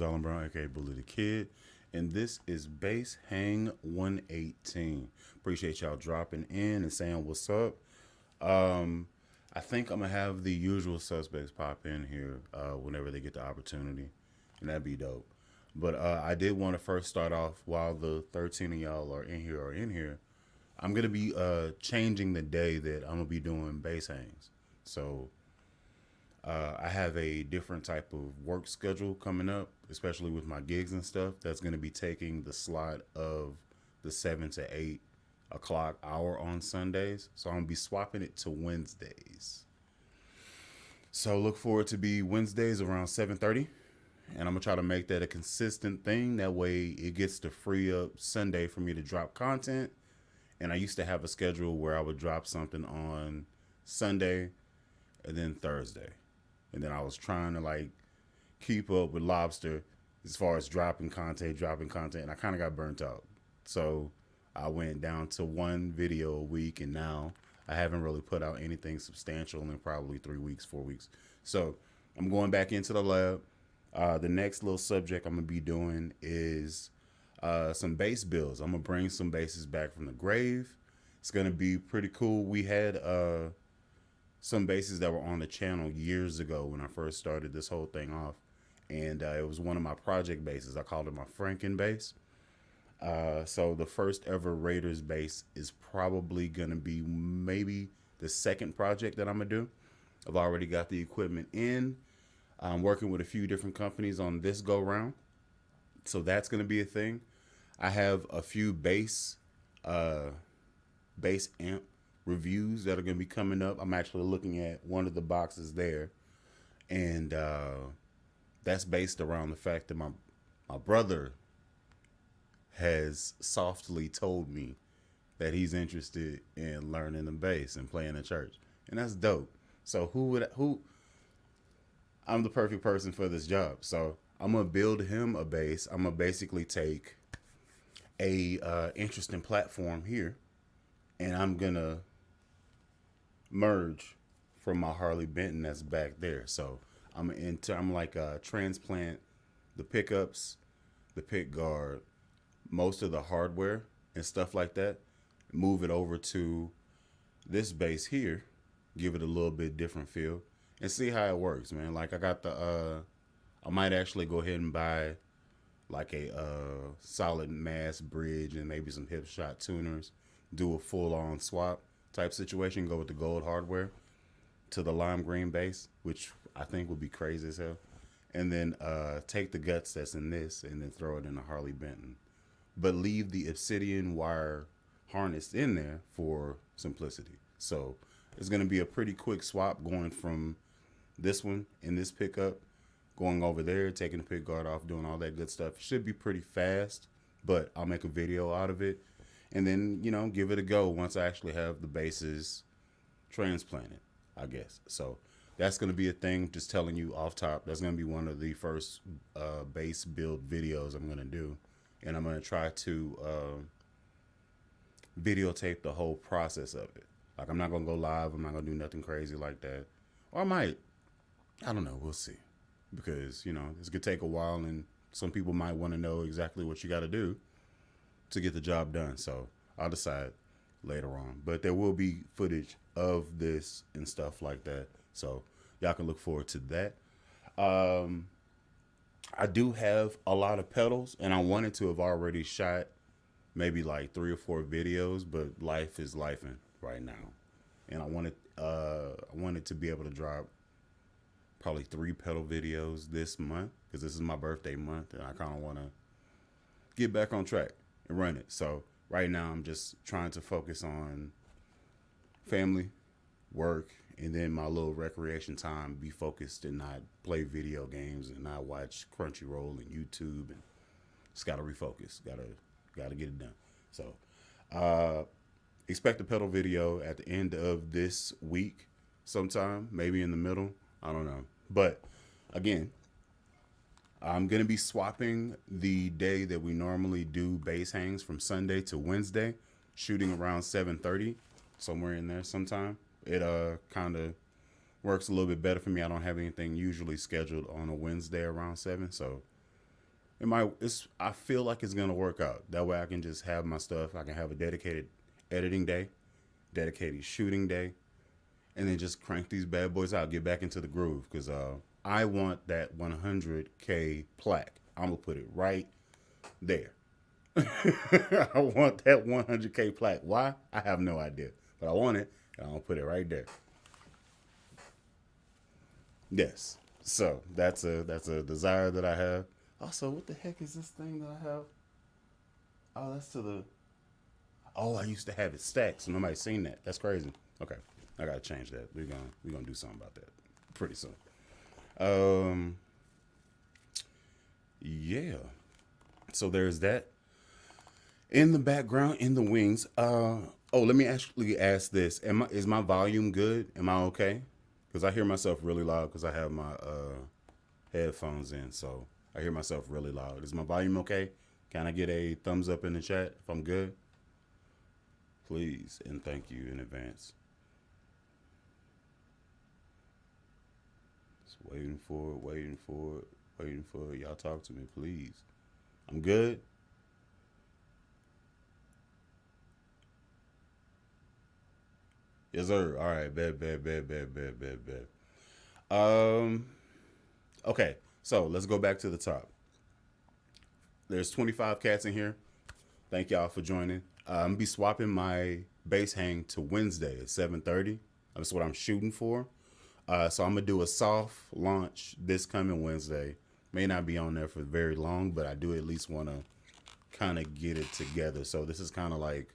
is Alan Brown, aka Bully the Kid, and this is Bass Hang 118. Appreciate y'all dropping in and saying what's up. Um, I think I'm gonna have the usual suspects pop in here whenever they get the opportunity, and that'd be dope. But I did want to first start off while the 13 of y'all are in here. I'm gonna be changing the day that I'm gonna be doing bass hangs. So I have a different type of work schedule coming up, especially with my gigs and stuff. That's going to be taking the slot of the 7 to 8 o'clock hour on Sundays. So I'm going to be swapping it to Wednesdays. So look forward to be Wednesdays around 7:30. And I'm going to try to make that a consistent thing. That way it gets to free up Sunday for me to drop content. And I used to have a schedule where I would drop something on Sunday and then Thursday. And then I was trying to like keep up with Lobster as far as dropping content, and I kind of got burnt out. So I went down to one video a week, and now I haven't really put out anything substantial in probably 3 weeks, 4 weeks. So I'm going back into the lab. The next little subject I'm gonna be doing is some bass builds. I'm gonna bring some basses back from the grave. It's gonna be pretty cool. We had some basses that were on the channel years ago when I first started this whole thing off. And it was one of my project basses. I called it my Franken bass. So the first ever Raiders bass is probably going to be maybe the second project that I'm going to do. I've already got the equipment in. I'm working with a few different companies on this go round. So that's going to be a thing. I have a few bass amp reviews that are going to be coming up. I'm actually looking at one of the boxes there, and that's based around the fact that my brother has softly told me that he's interested in learning the bass and playing in church, and that's dope. So I'm the perfect person for this job. So I'm gonna build him a bass. I'm gonna basically take a interesting platform here, and I'm gonna merge from my Harley Benton that's back there. So I'm like transplant the pickups, the pick guard, most of the hardware and stuff like that, move it over to this bass here, give it a little bit different feel, and see how it works, man. Like I got I might actually go ahead and buy like a solid mass bridge and maybe some hip shot tuners, do a full on swap type situation, go with the gold hardware to the lime green bass, which I think would be crazy as hell, and then take the guts that's in this and then throw it in a Harley Benton, but leave the obsidian wire harness in there for simplicity. So it's going to be a pretty quick swap going from this one in this pickup, going over there, taking the pick guard off, doing all that good stuff. It should be pretty fast, but I'll make a video out of it. And then, give it a go once I actually have the basses transplanted, I guess. So that's going to be a thing, just telling you off top. That's going to be one of the first bass build videos I'm going to do. And I'm going to try to videotape the whole process of it. Like, I'm not going to go live. I'm not going to do nothing crazy like that. Or I might. I don't know. We'll see. Because, this could take a while, and some people might want to know exactly what you got to do to get the job done. So I'll decide later on. But there will be footage of this and stuff like that. So y'all can look forward to that. I do have a lot of pedals, and I wanted to have already shot maybe like 3 or 4 videos, but life is lifing right now. And I wanted to be able to drop probably 3 pedal videos this month, because this is my birthday month, and I kind of want to get back on track and run it. So right now I'm just trying to focus on family, work, and then my little recreation time, be focused and not play video games and not watch Crunchyroll and YouTube, and just gotta refocus. Gotta get it done. So expect a pedal video at the end of this week sometime, maybe in the middle. I don't know. But again, I'm going to be swapping the day that we normally do bass hangs from Sunday to Wednesday, shooting around 7:30, somewhere in there sometime. It kind of works a little bit better for me. I don't have anything usually scheduled on a Wednesday around 7, so I feel like it's gonna work out. That way I can just have my stuff. I can have a dedicated editing day, dedicated shooting day, and then just crank these bad boys out. Get back into the groove because I want that 100K plaque. I'm gonna put it right there. I want that 100K plaque. Why? I have no idea, but I want it, and I'm gonna put it right there. Yes. So that's a desire that I have. Also, what the heck is this thing that I have? Oh, that's to the. Oh, I used to have it stacked, so nobody's seen that. That's crazy. Okay, I gotta change that. We're gonna do something about that pretty soon. Yeah. So there's that. In the background, in the wings. Let me actually ask this: is my volume good? Am I okay? Because I hear myself really loud because I have my headphones in, so I hear myself really loud. Is my volume okay? Can I get a thumbs up in the chat if I'm good? Please and thank you in advance. Just waiting for it. Y'all talk to me, please. I'm good. Yes, sir. All right. Bet. Okay. So let's go back to the top. There's 25 cats in here. Thank y'all for joining. I'm gonna be swapping my base hang to Wednesday at 7:30. That's what I'm shooting for. So I'm gonna do a soft launch this coming Wednesday. May not be on there for very long, but I do at least want to kind of get it together. So this is kind of like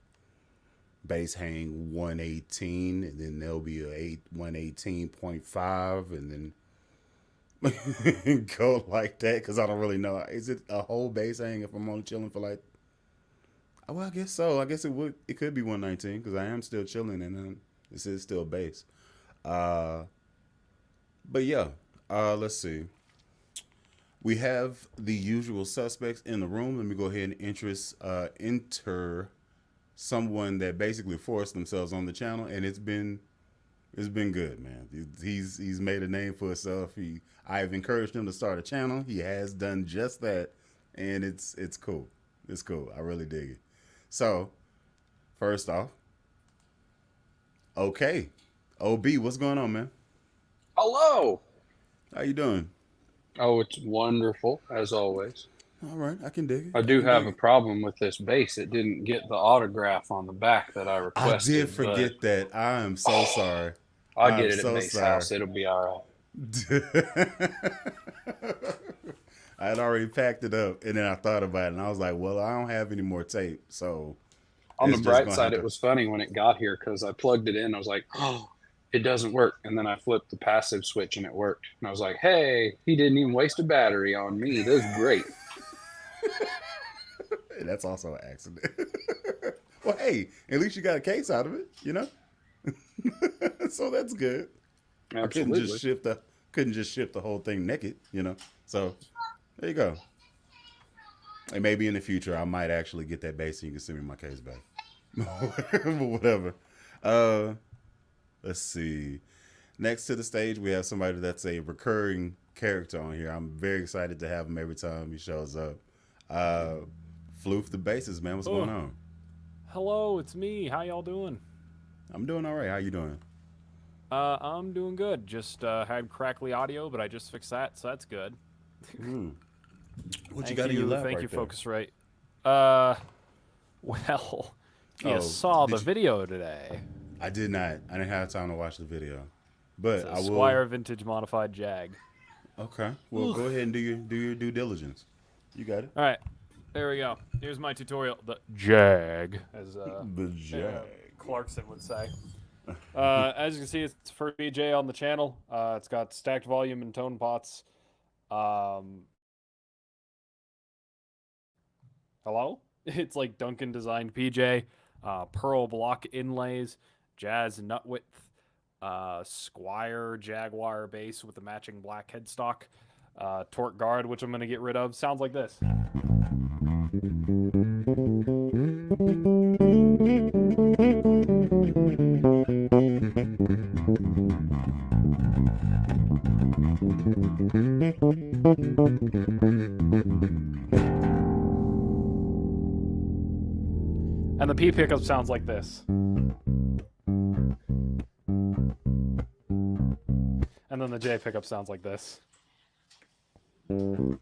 base hang 118, and then there'll be a 118.5, and then go like that because I don't really know. Is it a whole base hang if I'm only chilling for like? Well, I guess so. I guess it could be 119 because I am still chilling, and then this is still base. But yeah, let's see. We have the usual suspects in the room. Let me go ahead and enter someone that basically forced themselves on the channel, and it's been good, man. He's made a name for himself. I've encouraged him to start a channel. He has done just that, and it's cool. It's cool. I really dig it. So, first off, okay, OB, what's going on, man? Hello. How you doing? Oh, it's wonderful, as always. All right, I can dig it. I do have a problem with this base. It didn't get the autograph on the back that I I requested. did forget that. I am so sorry. I'll get I'm it at so base sorry. house. It'll be all right. I had already packed it up, and then I thought about it, and I was like, well, I don't have any more tape, so. On the bright side, it was funny when it got here because I plugged it in. I was like, oh, it doesn't work. And then I flipped the passive switch, and it worked. And I was like, hey, he didn't even waste a battery on me. That's great. That's also an accident. Well, hey, at least you got a case out of it, you know? So that's good. Absolutely. I couldn't just ship the whole thing naked, you know? So there you go. And maybe in the future I might actually get that base and you can send me my case back. Whatever. Let's see. Next to the stage we have somebody that's a recurring character on here. I'm very excited to have him every time he shows up. Floof the Bases, man. What's going on? Hello, it's me. How y'all doing? I'm doing all right. How you doing? I'm doing good. Just had crackly audio, but I just fixed that, so that's good. What you got in your lap Thank right you, there? Focusrite. Well, you saw the video today. I did not. I didn't have time to watch the video, but I will. Squire Vintage Modified Jag. Okay. Well, go ahead and do your due diligence. You got it. All right. There we go. Here's my tutorial. The Jag, as the Jag. Clarkson would say. As you can see, it's for BJ on the channel. It's got stacked volume and tone pots. Hello? It's like Duncan designed PJ. Pearl block inlays. Jazz nut width. Squire Jaguar base with a matching black headstock. Torque guard, which I'm going to get rid of. Sounds like this. P pickup sounds like this. And then the J pickup sounds like this. And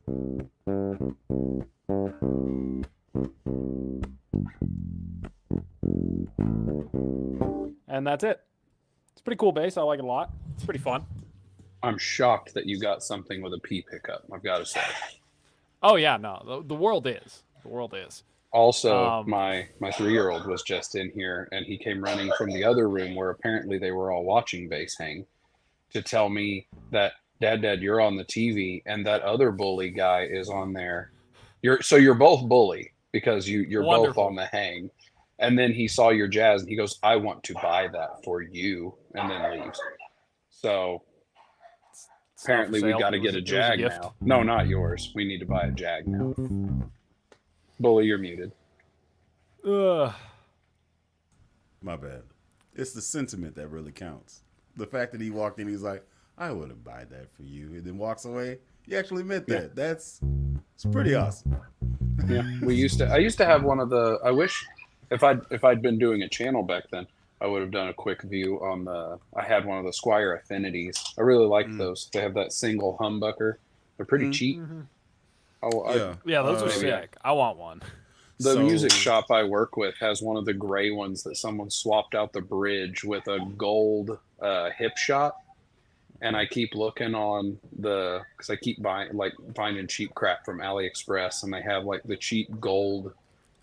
that's it. It's a pretty cool bass. I like it a lot. It's pretty fun. I'm shocked that you got something with a P pickup, I've got to say. Oh, yeah, no. The world is. The world is. Also, my 3-year-old was just in here, and he came running from the other room where apparently they were all watching bass hang to tell me that, Dad, you're on the TV, and that other bully guy is on there. You're both bully because you're both on the hang. And then he saw your Jazz, and he goes, I want to buy that for you, and then leaves. So apparently we got to get a Jag now. No, not yours. We need to buy a Jag now. Bully, you're muted. My bad. It's the sentiment that really counts. The fact that he walked in, he's like, I wouldn't buy that for you, and then walks away. He actually meant that. Yeah. It's pretty awesome. Yeah, I used to have one of the. I wish if I'd been doing a channel back then, I would have done a quick view on the. I had one of the Squire Affinities. I really liked those. They have that single humbucker. They're pretty cheap. Yeah, those are sick. I want one. The music shop I work with has one of the gray ones that someone swapped out the bridge with a gold hip shot. And I keep looking on because I keep finding cheap crap from AliExpress, and they have like the cheap gold,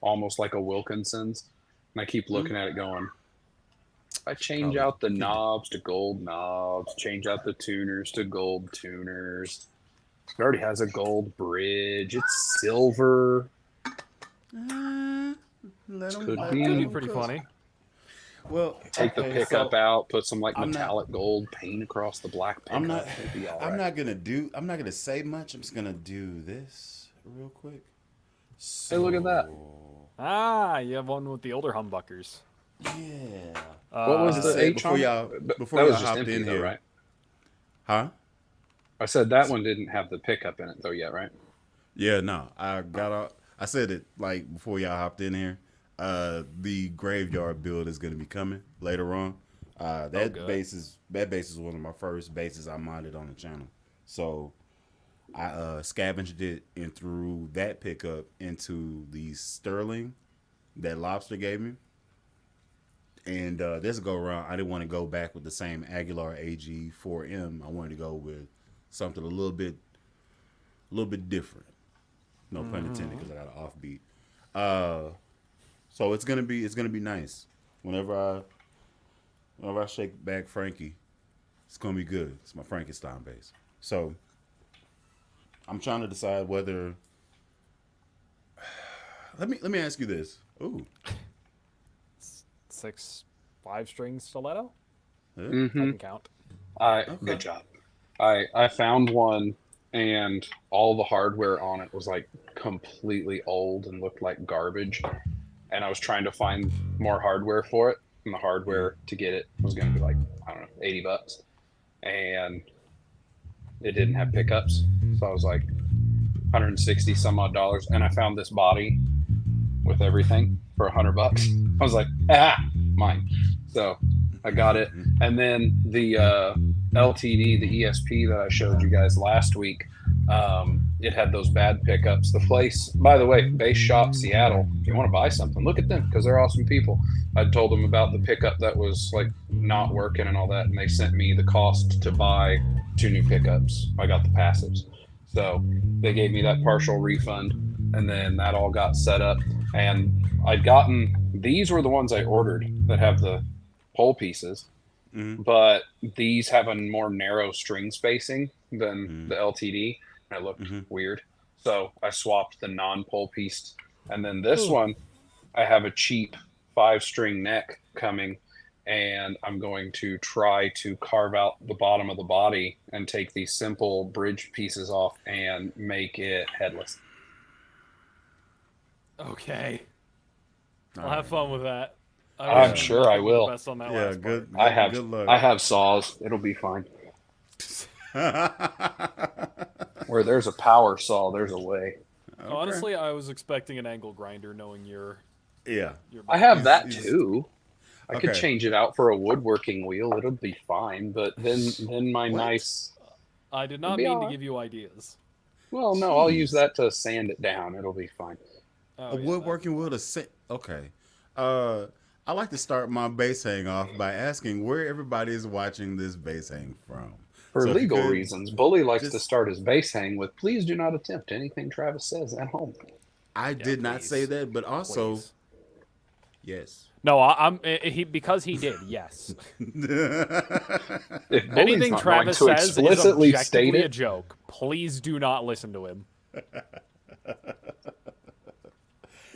almost like a Wilkinson's. And I keep looking at it going, I change out the knobs to gold knobs, change out the tuners to gold tuners. It already has a gold bridge. It's silver. Could be pretty funny. Well, take the pickup out, put some metallic gold paint across the black pickup. I'm not gonna say much. I'm just gonna do this real quick. Hey, look at that. You have one with the older humbuckers. Yeah. What was the H before y'all hopped in here, right? Huh? I said that one didn't have the pickup in it though yet, right? Yeah, no. I said it like before y'all hopped in here. The graveyard build is going to be coming later on. That bass is one of my first basses I modded on the channel. So I scavenged it and threw that pickup into the Sterling that Lobster gave me. And this go around, I didn't want to go back with the same Aguilar AG 4M. I wanted to go with something a little bit different. No pun intended, because I got an offbeat. So it's gonna be nice. Whenever I shake back Frankie, it's gonna be good. It's my Frankenstein bass. So I'm trying to decide whether. Let me ask you this. Ooh. 6 5-string stiletto. Yeah. I can count. Good job. I found one, and all the hardware on it was like completely old and looked like garbage. And I was trying to find more hardware for it, and the hardware to get it was going to be like, I don't know, $80. And it didn't have pickups. So I was like, 160 some odd dollars. And I found this body with everything for $100. I was like, mine. So I got it. And then the LTD, the ESP that I showed you guys last week, it had those bad pickups. The place, by the way, Bass Shop Seattle, if you want to buy something, look at them because they're awesome people. I told them about the pickup that was like not working and all that, and they sent me the cost to buy 2 new pickups. I got the passives. So they gave me that partial refund, and then that all got set up. And I'd gotten, these were the ones I ordered that have the pole pieces, but these have a more narrow string spacing than the LTD. And it looked weird. So I swapped the non-pole piece. And then this one, I have a cheap 5-string neck coming, and I'm going to try to carve out the bottom of the body and take these simple bridge pieces off and make it headless. Okay. I'll have fun with that. I'm sure I will. Best on that Yeah, good. Good luck. I have saws. It'll be fine. Where there's a power saw, there's a way. Okay. Honestly, I was expecting an angle grinder, knowing your Yeah. I have He's- that he's- too. I could Okay. change it out for a woodworking wheel. It'll be fine. But then my What? nice. I did It'll not be mean all to right. give you ideas. Well, no, I'll use Jeez. that to sand it down. It'll be fine. Oh, A yeah, woodworking wheel to sit. Okay. I like to start my base hang off by asking where everybody is watching this base hang from. For So if you legal could reasons, Bully likes to just, start his base hang with "Please do not attempt anything Travis says at home." I Yeah, did not say please. that, but also Please. yes. No, because he did. Yes. If Bully's Anything not Travis going to says is explicitly state objectively a it, joke. Please do not listen to him.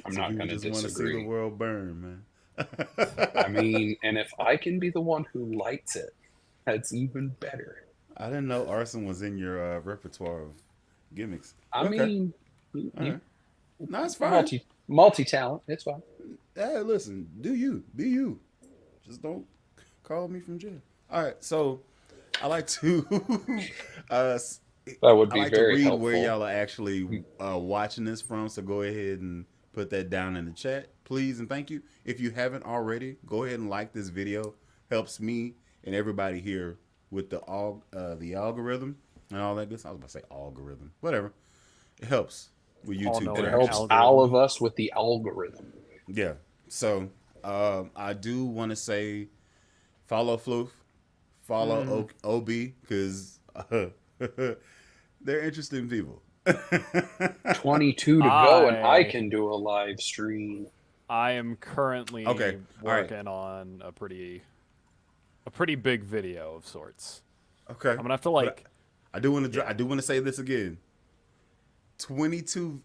I'm So not you going to just want to see the disagree. world burn, man. I mean, and if I can be the one who lights it, that's even better. I didn't know arson was in your repertoire of gimmicks. I Okay. mean, All right. No, it's fine. multi talent. It's fine. Hey, listen, do you. Be you. Just don't call me from jail. All right, so I like to That would I be like to very read helpful. where y'all are actually watching this from, so go ahead and put that down in the chat, please, and thank you. If you haven't already, go ahead and like this video. Helps me and everybody here with the algorithm and all that good stuff. I was about to say algorithm. Whatever. It helps with All YouTube. knowing It trash. helps algorithm. all of us with the algorithm. Yeah. So I do want to say follow Floof, follow OB, because they're interesting people. 22 to go, and I I- can do a live stream. I am currently Okay, all right. working on a pretty big video of sorts. Okay. I'm gonna have to But like. I do want to. I do want to say this again. 22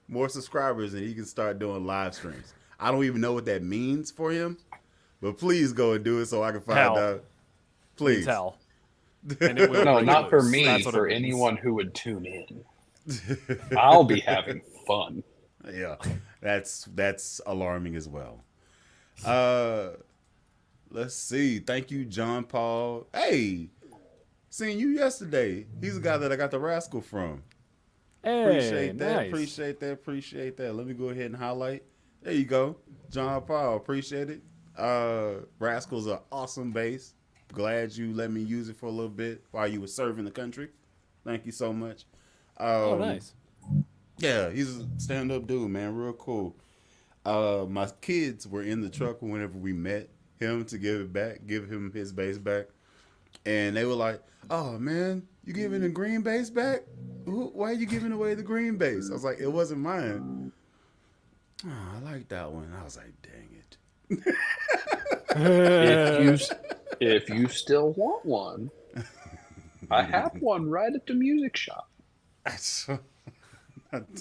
more subscribers, and he can start doing live streams. I don't even know what that means for him, but please go and do it so I can find Hell. out. Please. Tell. And it will No, break not for loose. me, That's what for it means. anyone who would tune in. I'll be having fun. Yeah, that's alarming as well. Let's see. Thank you, John Paul. Hey, seen you yesterday. He's the guy that I got the rascal from. Hey, Appreciate that. nice. Appreciate that. Let me go ahead and highlight. There you go, John Paul. Appreciate it. Rascal's an awesome bass. Glad you let me use it for a little bit while you were serving the country. Thank you so much. Oh, nice. Yeah, he's a stand-up dude, man. Real cool. My kids were in the truck whenever we met him to give him his bass back. And they were like, "Oh, man, you giving the green bass back? Why are you giving away the green bass?" I was like, "It wasn't mine." Oh, I like that one. I was like, "Dang it." If you still want one, I have one right at the music shop. I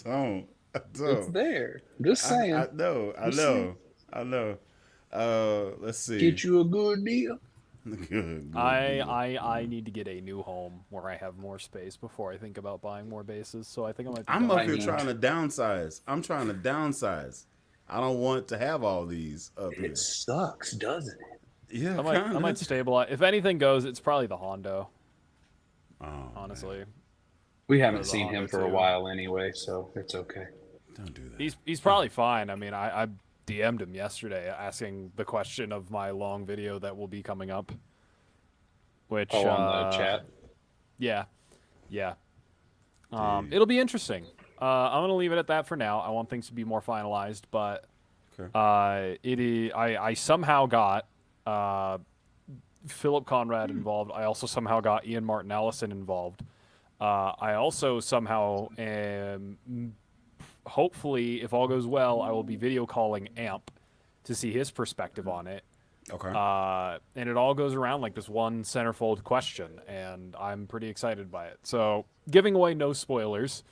don't. It's there. I'm just saying. I know. Let's see. Get you a good deal. Good I need to get a new home where I have more space before I think about buying more bases. So I think I might. Be I'm done. up here trying to downsize. I don't want to have all these up here. It sucks, doesn't it? Yeah, I might stabilize. If anything goes, it's probably the Hondo. Oh, Honestly, man. We haven't There's a seen him Honda, for a too. while anyway, so it's okay. Don't do that. he's probably fine. I mean, I DM'd him yesterday asking the question of my long video that will be coming up. Which On the chat. Yeah. Dude. It'll be interesting. I'm gonna leave it at that for now. I want things to be more finalized, but Okay. it is. I somehow got Philip Conrad involved. I also somehow got Ian Martin Allison involved. I also somehow am. Hopefully, if all goes well, I will be video calling Amp to see his perspective on it. Okay. And it all goes around like this one centerfold question, and I'm pretty excited by it. So, giving away no spoilers.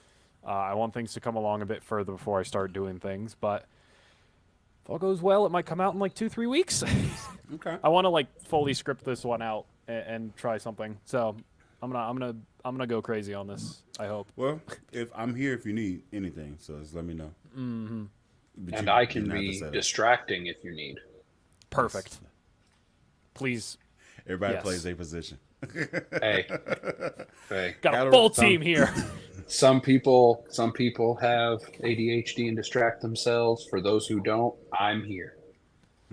I want things to come along a bit further before I start doing things, but if all goes well, it might come out in like 2-3 weeks. Okay. I want to like fully script this one out and try something. So, I'm gonna go crazy on this. I hope. Well, if I'm here, if you need anything, so just let me know. Mm-hmm. But And you I didn't can have to be set it. distracting if you need. Perfect. Please. Everybody Yes. plays their position. Hey. Hey. Got a Gotta- full some- team here. Some people have ADHD and distract themselves. For those who don't, I'm here.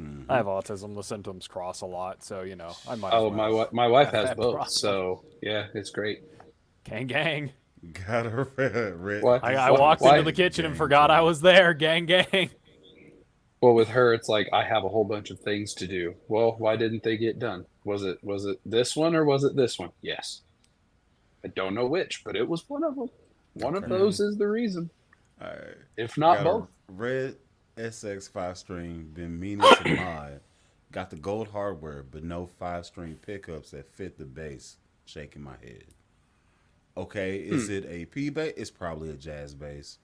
Mm-hmm. I have autism. The symptoms cross a lot, so I might as Oh, well. my wife have has that both, problem. so yeah, it's great. Gang. Got a red. What? I What? walked Why? into the kitchen and Gang, forgot I gang. was there. Gang. Well, with her, it's like I have a whole bunch of things to do. Well, why didn't they get done? Was it this one or was it this one? Yes. I don't know which, but it was one of them. One of Okay. those is the reason, All right. if not Got a both. red SX 5-string. Been meaning to mod. Got the gold hardware, but no 5-string pickups that fit the bass. Shaking my head. Okay, is it a P bass? It's probably a jazz bass.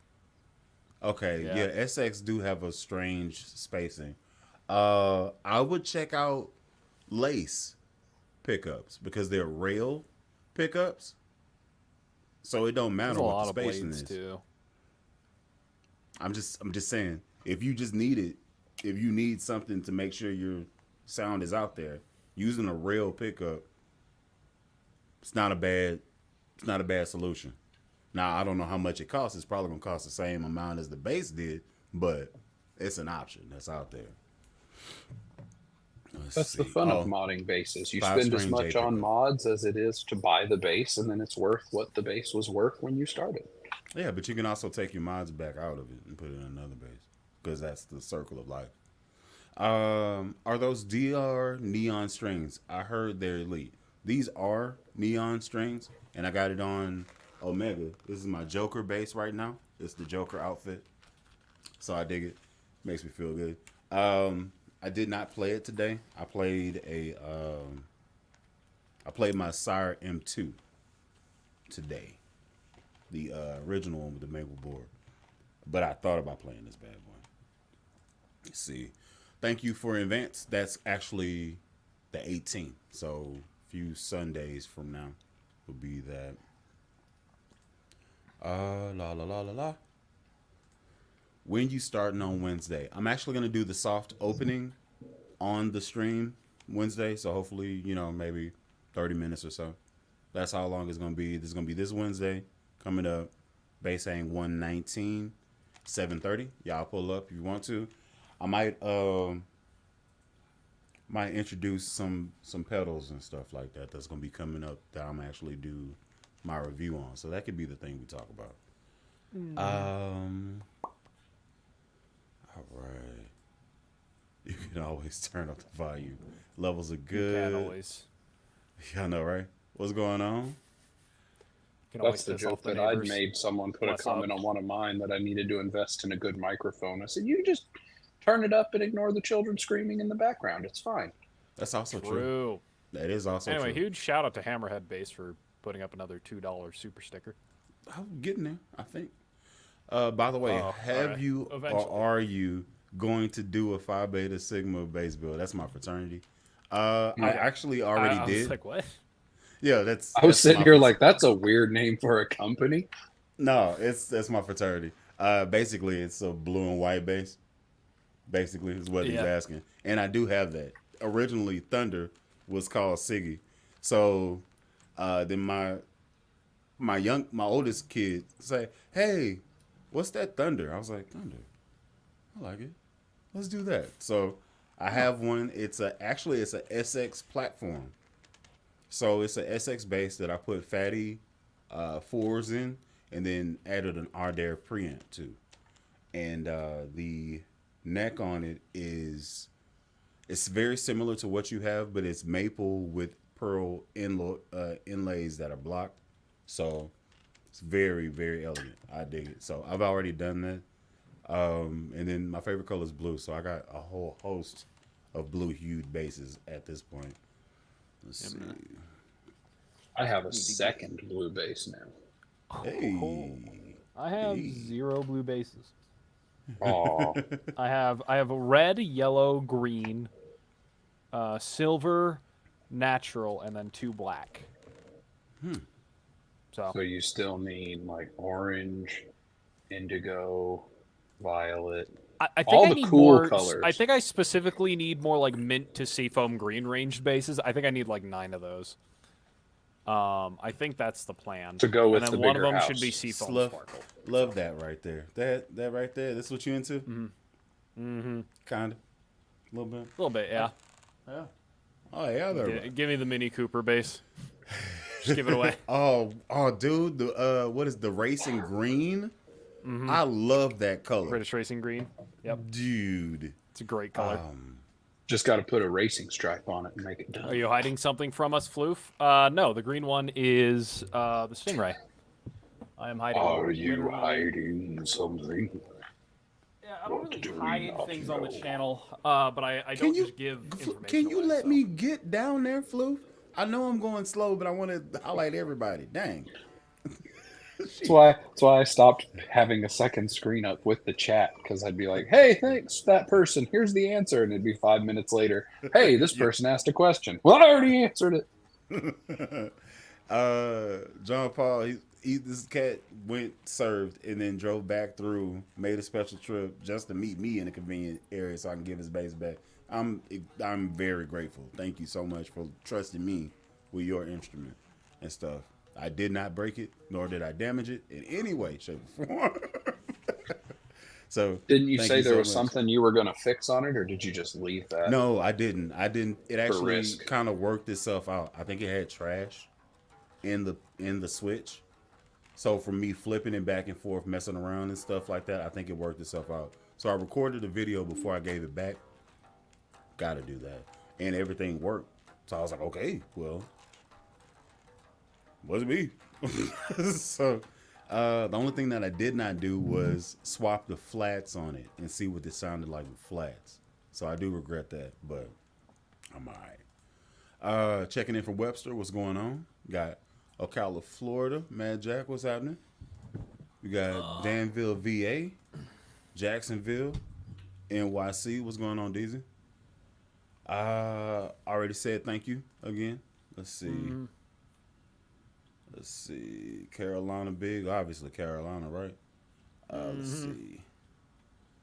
Okay, yeah, SX do have a strange spacing. I would check out lace pickups because they're rail pickups, so it don't There's matter a what lot the of spacing blades is. too. I'm just saying, if you just need it, if you need something to make sure your sound is out there, using a rail pickup, it's not a bad solution. Now I don't know how much it costs. It's probably gonna cost the same amount as the bass did, but it's an option that's out there. That's the fun of modding bases. You spend as 5-string much J on pickup. mods as it is to buy the base, and then it's worth what the base was worth when you started. Yeah, but you can also take your mods back out of it and put it in another base because that's the circle of life. Are those DR neon strings? I heard they're elite. These are neon strings, and I got it on Omega. This is my Joker bass right now. It's the Joker outfit, so I dig it. Makes me feel good. I did not play it today. I played my Sire M2 today, the original one with the maple board. But I thought about playing this bad boy. Let's see. Thank you for advance. That's actually the 18th. So a few Sundays from now will be that. La la la la la. When you starting on Wednesday? I'm actually gonna do the soft opening on the stream Wednesday. So hopefully, maybe 30 minutes or so. That's how long it's gonna be. This is gonna be this Wednesday coming up. Base hang 119, 7:30. Y'all pull up if you want to. I might introduce some pedals and stuff like that. That's gonna be coming up that I'm actually do my review on. So that could be the thing we talk about. All right. You can always turn up the volume. Levels are good. You can always. Yeah, I know, right? What's going on? That's the joke that I'd made. Someone put a comment on one of mine that I needed to invest in a good microphone. I said, you just turn it up and ignore the children screaming in the background. It's fine. That's also true. That is also true. Anyway, huge shout out to Hammerhead Bass for putting up another $2 super sticker. I'm getting there, I think. By the way, you eventually. or are you going to do a Phi Beta Sigma bass build? That's my fraternity. I actually already did. I was like, what? Yeah, I was sitting here like, that's a weird name for a company. No, that's my fraternity. Basically, it's a blue and white bass. Basically, is what he's asking, and I do have that. Originally, Thunder was called Siggy, so then my oldest kid say, "Hey, what's that Thunder?" I was like, "Thunder, I like it. Let's do that." So I have one. It's a SX platform. So it's a SX bass that I put fatty 4s in, and then added an Ardare preamp to, and the neck on it it's very similar to what you have, but it's maple with pearl inlays that are blocked. So it's very, very elegant. I dig it. So I've already done that. And then my favorite color is blue. So I got a whole host of blue hued bases at this point. Let's see. I have a second blue bass now. Hey. I have 0 blue bases. Oh, I have red, yellow, green, silver, natural, and then 2 black. So you still need like orange, indigo, violet. I think all I the need cool more colors. I think I specifically need more like mint to seafoam green ranged bases. I think I need like 9 of those. I think that's the plan. To go with and then the one of bigger them house. should be Seafoam Love, Sparkle. love that right there. That right there. That's what you into? Kinda. A little bit. A little bit, yeah. Yeah. Oh yeah, there. Give me the Mini Cooper base. Just give it away. Oh, dude, the what is the racing green? I love that color. British Racing Green. Yep. Dude. It's a great color. Just got to put a racing stripe on it and make it done. Are you hiding something from us, Floof? No, the green one is the Stingray. I am hiding. Are you hiding something? Yeah, I don't really hide things on the channel, but I don't just give information. Can you away, let so. me get down there, Floof? I know I'm going slow, but I want to highlight everybody. Dang. That's why I stopped having a second screen up with the chat, because I'd be like, hey, thanks, that person. Here's the answer. And it'd be 5 minutes later. Hey, this person asked a question. Well, I already answered it. John Paul, this cat went, served, and then drove back through, made a special trip just to meet me in a convenient area so I can give his base back. I'm very grateful. Thank you so much for trusting me with your instrument and stuff. I did not break it, nor did I damage it in any way, shape, or form. So didn't you say there was something you were going to fix on it, or did you just leave that? No, I didn't. It actually kind of worked itself out. I think it had trash in the switch. So for me flipping it back and forth, messing around and stuff like that, I think it worked itself out. So I recorded a video before I gave it back. Got to do that. And everything worked. So I was like, okay, well, wasn't me. So the only thing that I did not do was swap the flats on it and see what it sounded like with flats. So I do regret that, but I'm all right. Checking in for Webster. What's going on? Got Ocala, Florida. Mad Jack, what's happening? We got Danville, VA. Jacksonville, NYC. What's going on, DZ? Already said thank you again. Let's see. Let's see. Carolina big. Obviously Carolina, right? Let's see.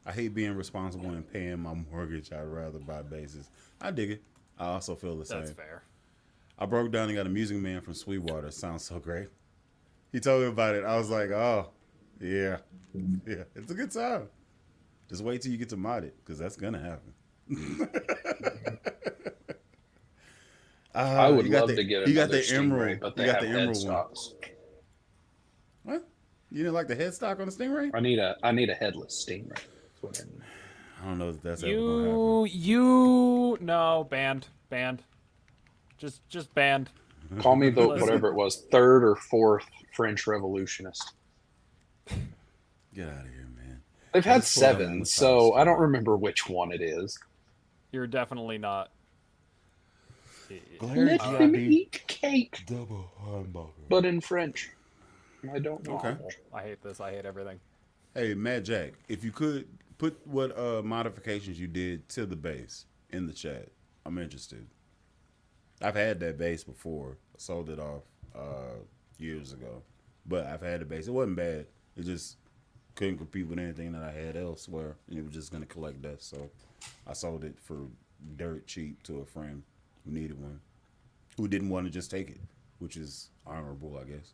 I hate being responsible and paying my mortgage. I'd rather buy bases. I dig it. I also feel the same. That's fair. I broke down and got a Music Man from Sweetwater. Sounds so great. He told me about it. I was like, oh, yeah. Yeah, it's a good time. Just wait till you get to mod it, because that's going to happen. I would love to get another Stingray, but they have headstocks. What? You didn't like the headstock on the Stingray? I need a headless Stingray. That's what I need. I don't know if that's ever going to happen. No, banned. Just banned. Call me the whatever it was, third or fourth French revolutionist. Get out of here, man. They've had 7, so I don't remember which one it is. You're definitely not. Let them eat cake. Double hamburger. But in French. I don't know. Okay. I hate this. I hate everything. Hey, Mad Jack, if you could put what modifications you did to the base in the chat. I'm interested. I've had that base before. I sold it off years ago. But I've had the base. It wasn't bad. It just couldn't compete with anything that I had elsewhere. And it was just going to collect dust. So I sold it for dirt cheap to a friend who needed one, who didn't want to just take it, which is honorable, I guess.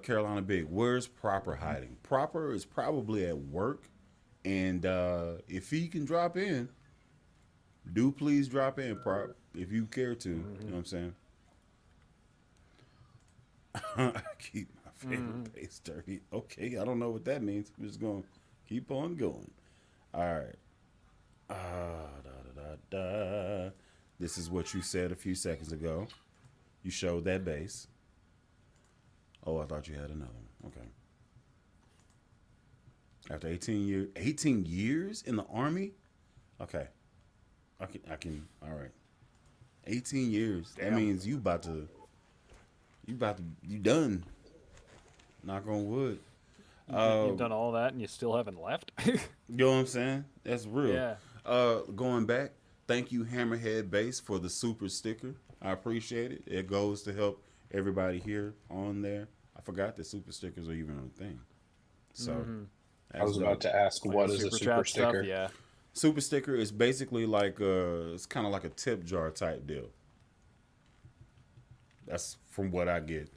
Carolina Big, where's Proper hiding? Proper is probably at work, and if he can drop in, do please drop in, Prop, if you care to. You know what I'm saying? I keep my favorite base dirty. Okay, I don't know what that means. We're just going to keep on going. All right. This is what you said a few seconds ago. You showed that base. Oh, I thought you had another one. Okay. After 18 years in the Army? Okay. I can, all right. 18 years. Damn. That means you done. Knock on wood. You've done all that and you still haven't left? You know what I'm saying? That's real. Yeah. Going back, thank you, Hammerhead Base, for the super sticker. I appreciate it. It goes to help everybody here on there. I forgot that super stickers are even a thing. So I was about to ask, what is a super sticker? Stuff, yeah. Super sticker is basically like it's kind of like a tip jar type deal. That's from what I get.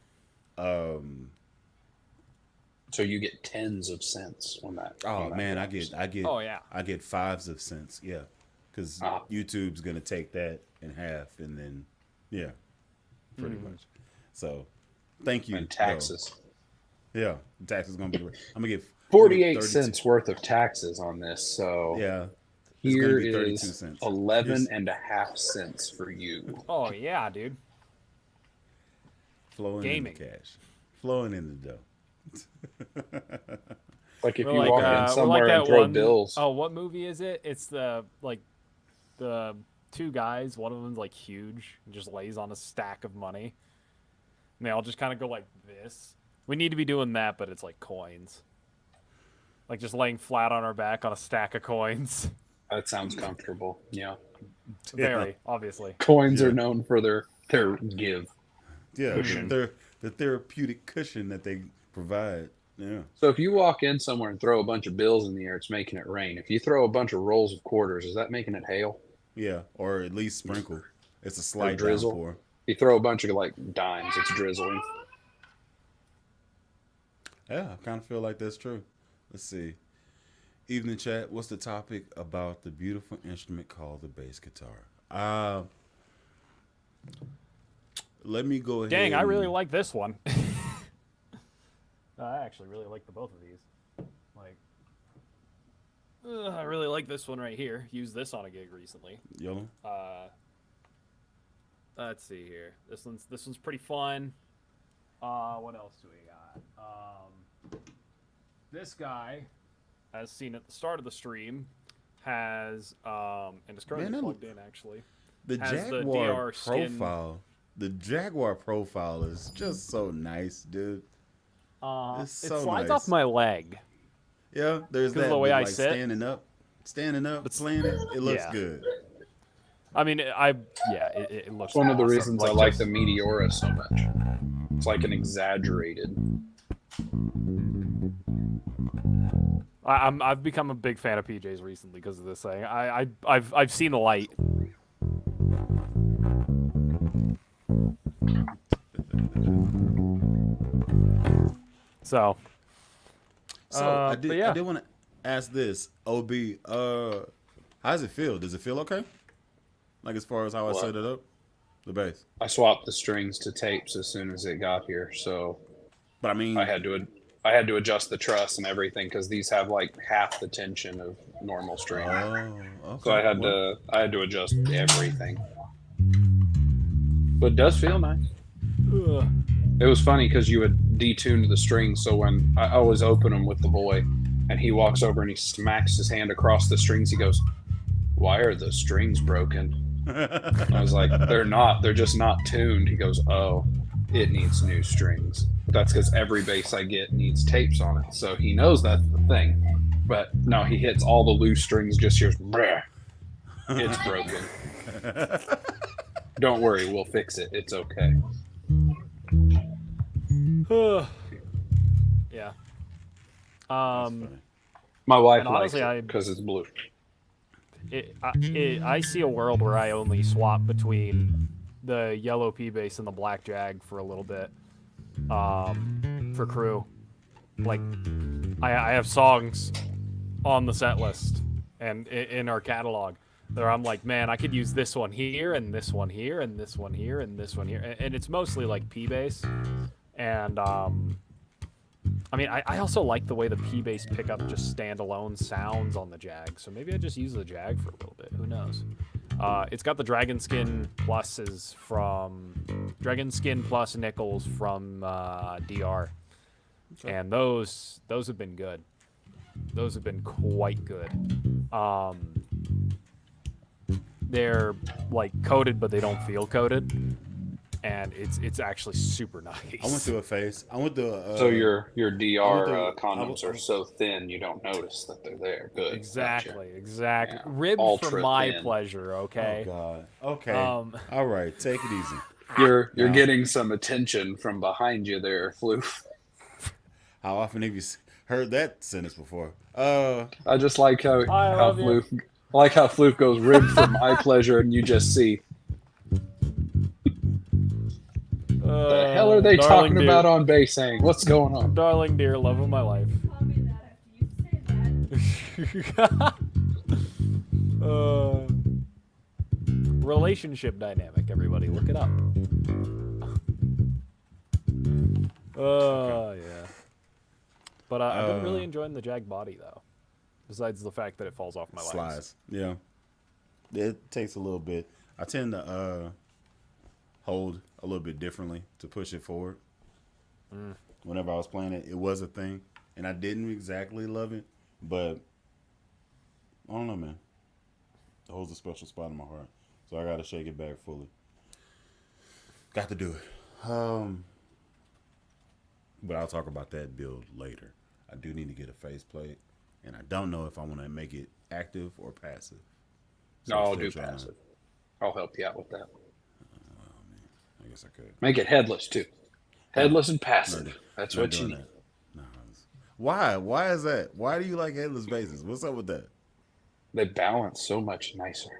So you get tens of cents on that. Oh man, I drops. get Oh yeah. I get 5s of cents. Yeah, because YouTube's gonna take that in half, and then yeah, pretty much. So thank you. And taxes. Though. Yeah, taxes gonna be. I'm gonna get 48 cents worth of taxes on this. So yeah, here be 32 is cents. 11.5 cents for you. Oh yeah, dude. Flowing in the cash, flowing in the dough. Like if you walk in somewhere and throw bills. Oh, what movie is it? It's the two guys. One of them's like huge and just lays on a stack of money. And they all just kind of go like this. We need to be doing that, but it's like coins. Like just laying flat on our back on a stack of coins. That sounds comfortable. Yeah. Very, obviously. Coins are known for their give. Yeah, the therapeutic cushion that they provide. Yeah. So if you walk in somewhere and throw a bunch of bills in the air, it's making it rain. If you throw a bunch of rolls of quarters, is that making it hail? Yeah, or at least sprinkle. It's a slight drizzle. downpour. If you throw a bunch of like dimes, it's drizzling. Yeah, I kind of feel like that's true. Let's see. Evening chat. What's the topic about the beautiful instrument called the bass guitar? Let me go ahead. Dang, I really like this one. I actually really like the both of these. Like, I really like this one right here. Used this on a gig recently. Yellow. Let's see here. This one's pretty fun. What else do we got? This guy, as seen at the start of the stream, has and it's currently plugged in actually. The Jaguar profile. The Jaguar profile is just so nice, dude. It slides off my leg. Yeah, there's that. The way I like sit. standing up, playing it. It looks good. I mean, it looks. It's one of the awesome. reasons I like the Meteora so much. It's like an exaggerated. I've become a big fan of PJs recently because of this thing. I've seen the light. So I did want to ask this, OB. How does it feel? Does it feel okay? Like as far as how I set it up, the bass. I swapped the strings to tapes as soon as it got here, so. But I mean, I had to adjust the truss and everything because these have like half the tension of normal string. Oh, okay. So I had to adjust everything. But it does feel nice. Ugh. It was funny because you would detune the strings, so when I always open them with the boy, and he walks over and he smacks his hand across the strings, he goes, "Why are the strings broken?" I was like, "They're not. They're just not tuned." He goes, "Oh, it needs new strings." That's because every bass I get needs tapes on it, so he knows that's the thing. But no, he hits all the loose strings, just hears, "Brah." It's broken. Don't worry, we'll fix it. It's okay. Yeah. My wife likes honestly, it because it's blue. I see a world where I only swap between the yellow P bass and the black Jag for a little bit. For crew, like I have songs on the set list and in our catalog that I'm like, man, I could use this one here and this one here and this one here and this one here, and it's mostly like P bass. And I mean, I also like the way the P bass pickup just standalone sounds on the Jag, so maybe I just use the Jag for a little bit. Who knows? It's got the Dragon Skin Pluses from Dragon Skin Plus nickels from DR, and those have been good. Those have been quite good. They're like coated, but they don't feel coated, and it's actually super nice. I went through a phase. So your DR condoms are so thin you don't notice that they're there. Good. Exactly. Yeah. Ribbed Ultra for my thin. pleasure. Okay. Oh God. Okay. All right. Take it easy. You're getting some attention from behind you there, Floof. How often have you heard that sentence before? I just like how Floof goes ribbed for my pleasure, and you just see. The hell are they talking about on base hang? What's going on? Darling dear, love of my life. Relationship dynamic, everybody. Look it up. Yeah. But I've been really enjoying the Jag body, though. Besides the fact that it falls off my legs. Slides. Yeah. It takes a little bit. I tend to hold a little bit differently to push it forward. Whenever I was playing it, it was a thing. And I didn't exactly love it. But, I don't know, man. It holds a special spot in my heart. So I got to shake it back fully. Got to do it. But I'll talk about that build later. I do need to get a faceplate. And I don't know if I want to make it active or passive. So No, I'll do passive. I'll help you out with that. I guess I could. Make it headless, too. Headless and passive. That's what you need. No. Why? Why is that? Why do you like headless bases? What's up with that? They balance so much nicer.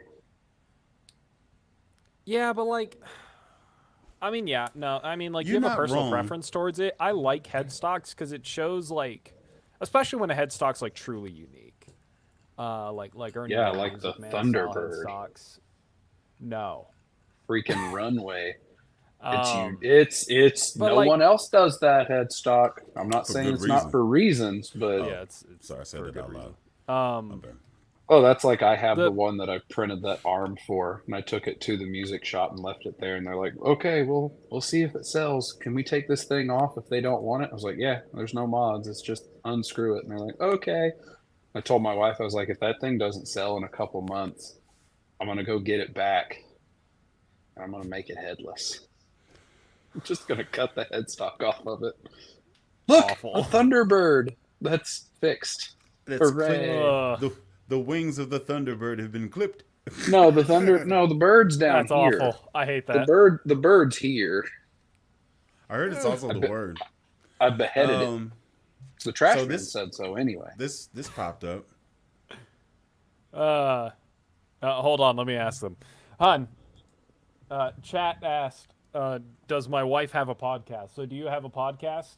Yeah, but like, I mean, yeah, no, I mean, like, You're you have a not personal wrong. preference towards it. I like headstocks because it shows, like, especially when a headstock's like truly unique. Like Ernie. Yeah, Jones like the with Man Style Thunderbird. headstocks. No. Freaking runway. Um, It's but no like- one else does that headstock. I'm not For saying good it's reason. not for reasons, but yeah, it's Sorry, I said for a that good out reason. loud. Okay. oh, that's like I have The- the one that I printed that arm for, and I took it to the music shop and left it there, and they're like, "Okay, we'll see if it sells. Can we take this thing off if they don't want it?" I was like, "Yeah, there's no mods. It's just unscrew it." And they're like, "Okay." I told my wife, I was like, "If that thing doesn't sell in a couple months, I'm gonna go get it back, and I'm gonna make it headless. I'm just gonna cut the headstock off of it." Look, Awful. a Thunderbird. That's fixed. That's Hooray. clipped. The wings of the Thunderbird have been clipped. No, the bird's down That's here. awful. I hate that. The bird's here. I heard it's also the word. I beheaded it. The trash so man this- said so anyway. This popped up. Hold on, let me ask them. Hun, chat asked, does my wife have a podcast? So do you have a podcast?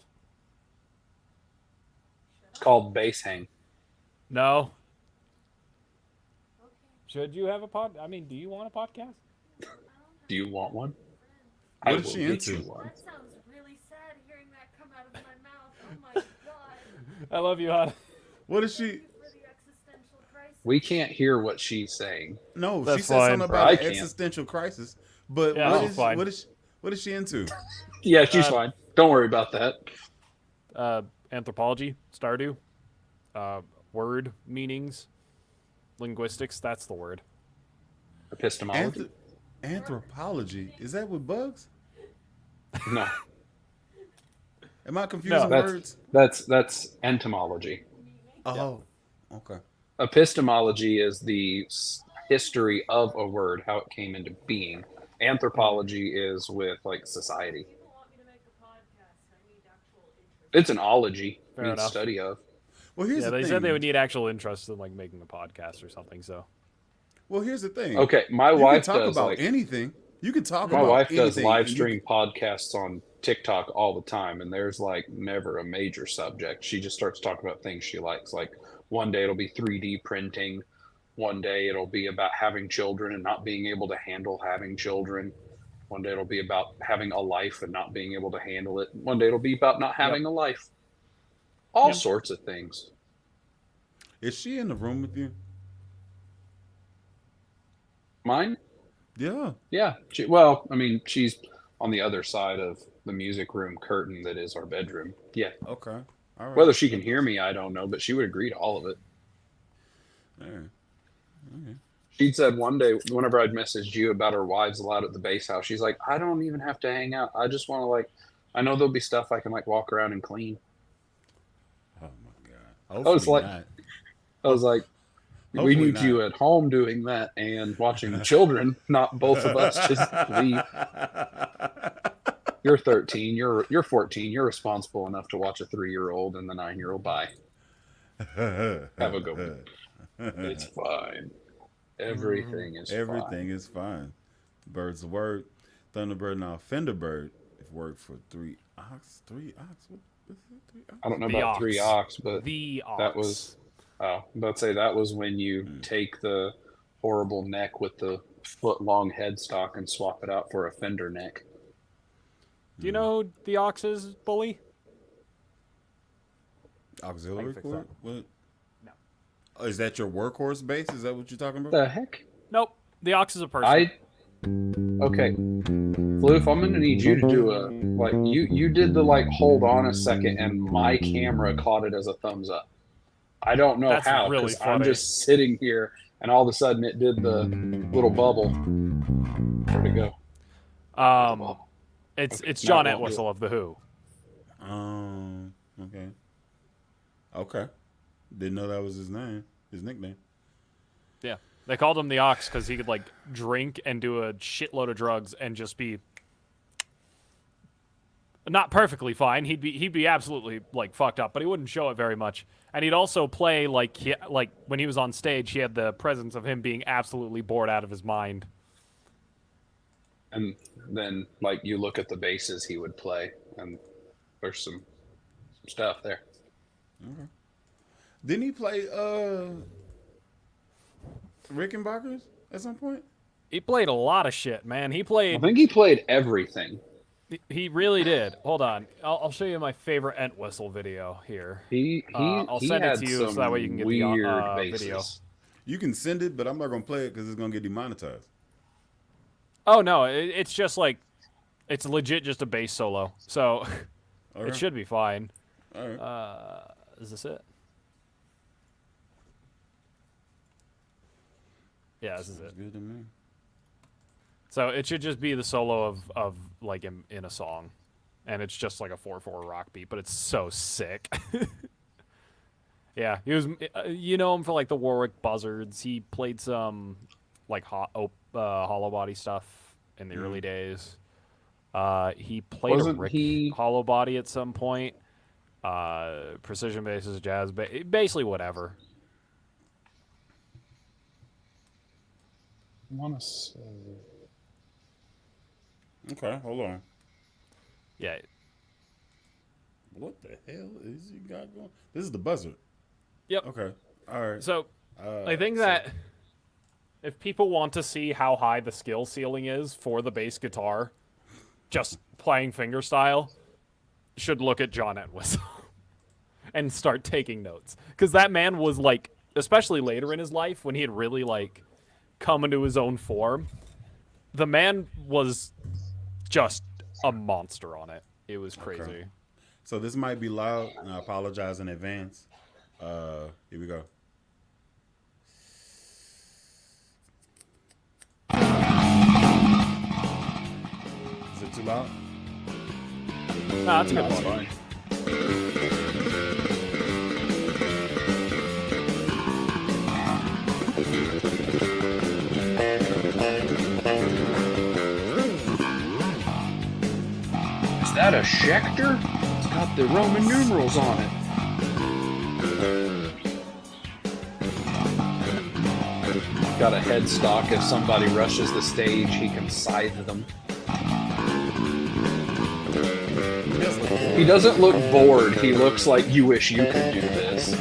It's called base hang. No. Should you have a I mean, do you want a podcast? Do you want one? What I is will she get into? you one. That sounds really sad hearing that come out of my mouth. Oh my god. I love you, hun. What is she? For the existential crisis. We can't hear what she's saying. No, she That's said fine. something I about an can't. existential crisis. But Yeah, what that's is fine. what is she into? Yeah, she's fine. Don't worry about that. Anthropology, Stardew, word meanings, linguistics, that's the word. Epistemology? Anthropology. Is that with bugs? No, Am I confusing No, words? that's entomology. Oh, okay. Epistemology is the history of a word, how it came into being. Anthropology is with like society. People want me to make a podcast. I need actual interest. It's an ology, Fair means enough. study of. Well, here's Yeah, the they thing. said they would need actual interest in like making a podcast or something. So Well, here's the thing. Okay, my You wife can talk does about like anything. You can talk my about wife anything. does live and you stream podcasts on TikTok all the time, and there's like never a major subject. She just starts talking about things she likes. Like one day it'll be 3D printing, one day it'll be about having children and not being able to handle having children. One day it'll be about having a life and not being able to handle it. One day it'll be about not having a life. All Yep. sorts of things. Is she in the room with you? Mine? Yeah. Yeah. She's on the other side of the music room curtain that is our bedroom. Yeah. Okay. All right. Whether she can hear me, I don't know, but she would agree to all of it. All right. Okay. She said one day, whenever I'd messaged you about her wives allowed at the base house, she's like, I don't even have to hang out. I just want to I know there'll be stuff I can walk around and clean. Oh my god. Hopefully was like- not. I was like, we Hopefully need not. you at home doing that and watching the children, not both of us just leave. You're 13, you're 14, you're responsible enough to watch a 3-year-old and the 9-year-old. Bye. Have a good one. It's fine. Everything is Everything is fine. Bird's the word. Thunderbird now. Fenderbird. worked for 3 ox. 3 ox. What is it? 3 ox? I don't know The about ox. 3 ox, but The ox. that was. Oh, let's say that was when you take the horrible neck with the foot-long headstock and swap it out for a fender neck. Do you know who the ox is, Bully? Auxiliary fix cord? that. What? No. Oh, is that your workhorse base? Is that what you're talking about? The heck? Nope. The ox is a person. Okay. Floof, I'm gonna need you to do a you did the hold on a second and my camera caught it as a thumbs up. I don't know That's how really because I'm funny. just sitting here and all of a sudden it did the little bubble. Where'd it go? It's Okay, John now it won't do Entwistle of the Who. Okay. Okay. Didn't know that was his name, his nickname. Yeah, they called him the ox because he could drink and do a shitload of drugs and just be not perfectly fine. He'd be absolutely fucked up, but he wouldn't show it very much. And he'd also play like when he was on stage, he had the presence of him being absolutely bored out of his mind. And then you look at the basses he would play and there's some stuff there. Okay. Didn't he play Rickenbackers at some point? He played a lot of shit, man. He I played. think he played everything. He really did. Hold on, I'll show you my favorite Entwistle video here. I'll He send it had to you so that way you can get the weird video. basses. You can send it, but I'm not gonna play it because it's gonna get demonetized. Oh no, it's just it's legit just a bass solo, so Okay. it should be fine. All right. Is this it? Yeah, this is it. Sounds good to me. So it should just be the solo of in a song, and it's just like a 4/4 rock beat, but it's so sick. Yeah, he was. You know him for the Warwick Buzzards. He played some hollow body stuff in the early days. He played Wasn't a Rick he- hollow body at some point. Precision basses, jazz, basically whatever. I want to say. Okay, hold on. Yeah, What the hell is he got going? This is the buzzard. Yep. Okay. All right. So I think that if people want to see how high the skill ceiling is for the bass guitar, just playing fingerstyle, should look at John Entwistle and start taking notes. Because that man was especially later in his life when he had really come into his own form, the man was just a monster on it. It was crazy. Okay. So this might be loud, and I apologize in advance. Here we go. Is it too loud? Nah, that's a good That's one. fine. Is that a Schecter? It's got the Roman numerals on it. Got a headstock. If somebody rushes the stage, he can scythe them. He doesn't look bored. He looks like you wish you could do this.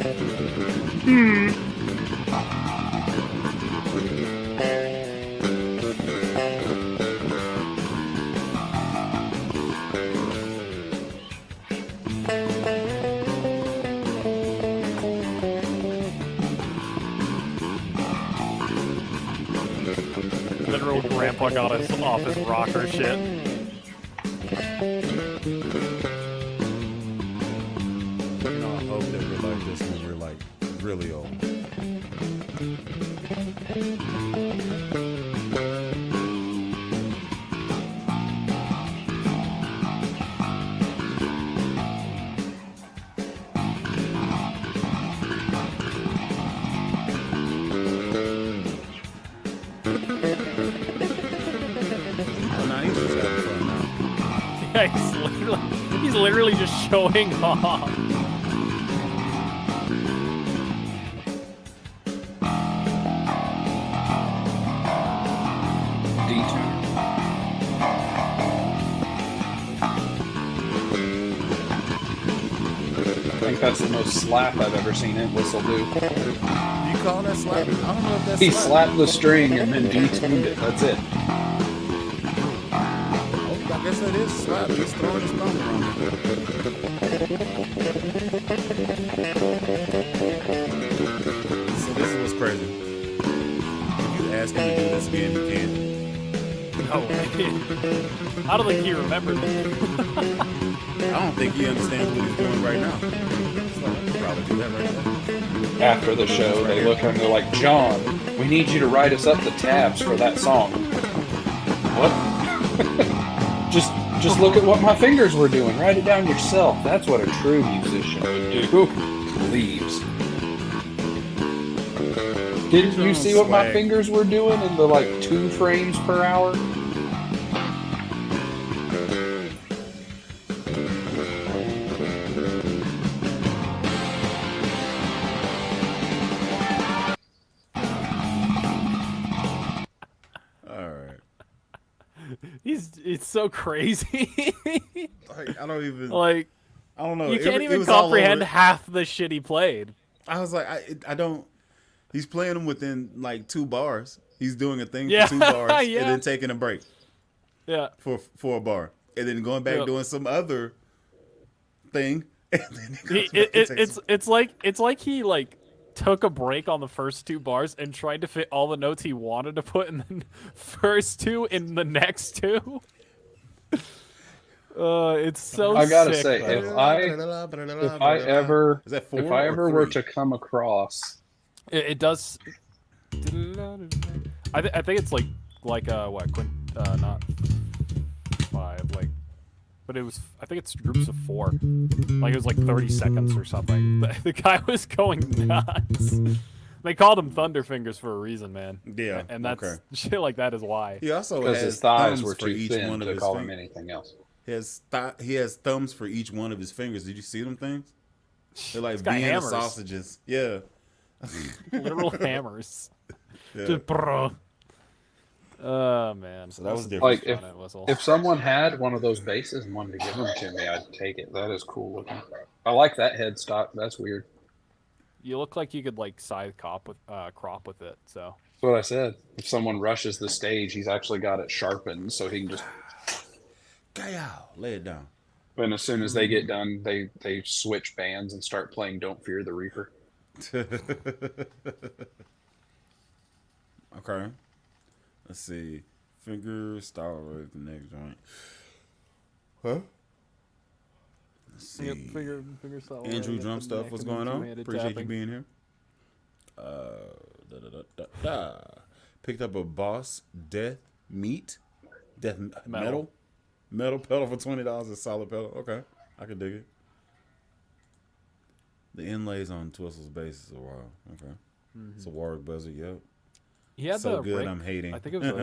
Literal grandpa got us off his rocker shit. You know, I hope that we're like this when we're really old. Well, now he's just having fun now. Yeah, he's literally just showing off. D-tune. think that's the most slap I've ever seen Entwistle do. You call that slap? I don't know if that's He slap. slapped the string and then detuned it. That's it. Oh, I guess that is slap. He's throwing his thumb around So this is what's crazy. If you ask him to do this again, he can't. No, I don't think he remembered it. I don't think he understands what he's doing right now. So I could probably do that right now. After the show, they look at him and they're like, John, we need you to write us up the tabs for that song. What? Just look at what my fingers were doing. Write it down yourself. That's what a true musician would do. Leaves. Didn't you see what my fingers were doing in the like 2 frames per hour? It's so crazy. Like, I don't even like. I don't know. You can't It even was all comprehend over. half the shit he played. I was like, I don't. He's playing them within like 2 bars. He's doing a thing Yeah. for 2 bars Yeah. and then taking a break Yeah. for a bar and then going back Yep. doing some other thing. And then he goes back and takes It's like he like took a break on the first 2 bars and tried to fit all the notes he wanted to put in the first 2 in the next 2. It's so I gotta sick, say, though. if I ever Is that 4 if I or ever were 3? to come across, It does. I think it's like what not 5 like, but it was I think it's groups of 4. Like it was like 30 seconds or something. The guy was going nuts. They called him Thunderfingers for a reason, man. Yeah, and that's okay. shit like that is why. He also because has his thighs thumbs were for too each thin one of to his call him fingers. anything else. He has thumbs for each one of his fingers. Did you see them things? They're like He's got Vienna hammers. sausages. Yeah. Literal hammers. Yeah. Just bro. Oh man. So that was different. Like Fun at Whistle. if someone had one of those bases and wanted to give them to me, I'd take it. That is cool looking. I like that headstock. That's weird. You look like you could like side crop with it. So That's what I said. If someone rushes the stage, he's actually got it sharpened so he can just. Lay it down. And as soon as they get done, they switch bands and start playing "Don't Fear the Reaper." Okay. Let's see. Finger style right the next joint. Huh? Let's see. finger style. Andrew Drum Stuff, what's going on? Appreciate you being here. Picked up a Boss Death Metal pedal for $20. A solid pedal. Okay, I can dig it. The inlays on Twistle's bass is a while. Okay, it's a Warwick Buzzard. Yep. He had So the good, rig- I'm hating. I think it was.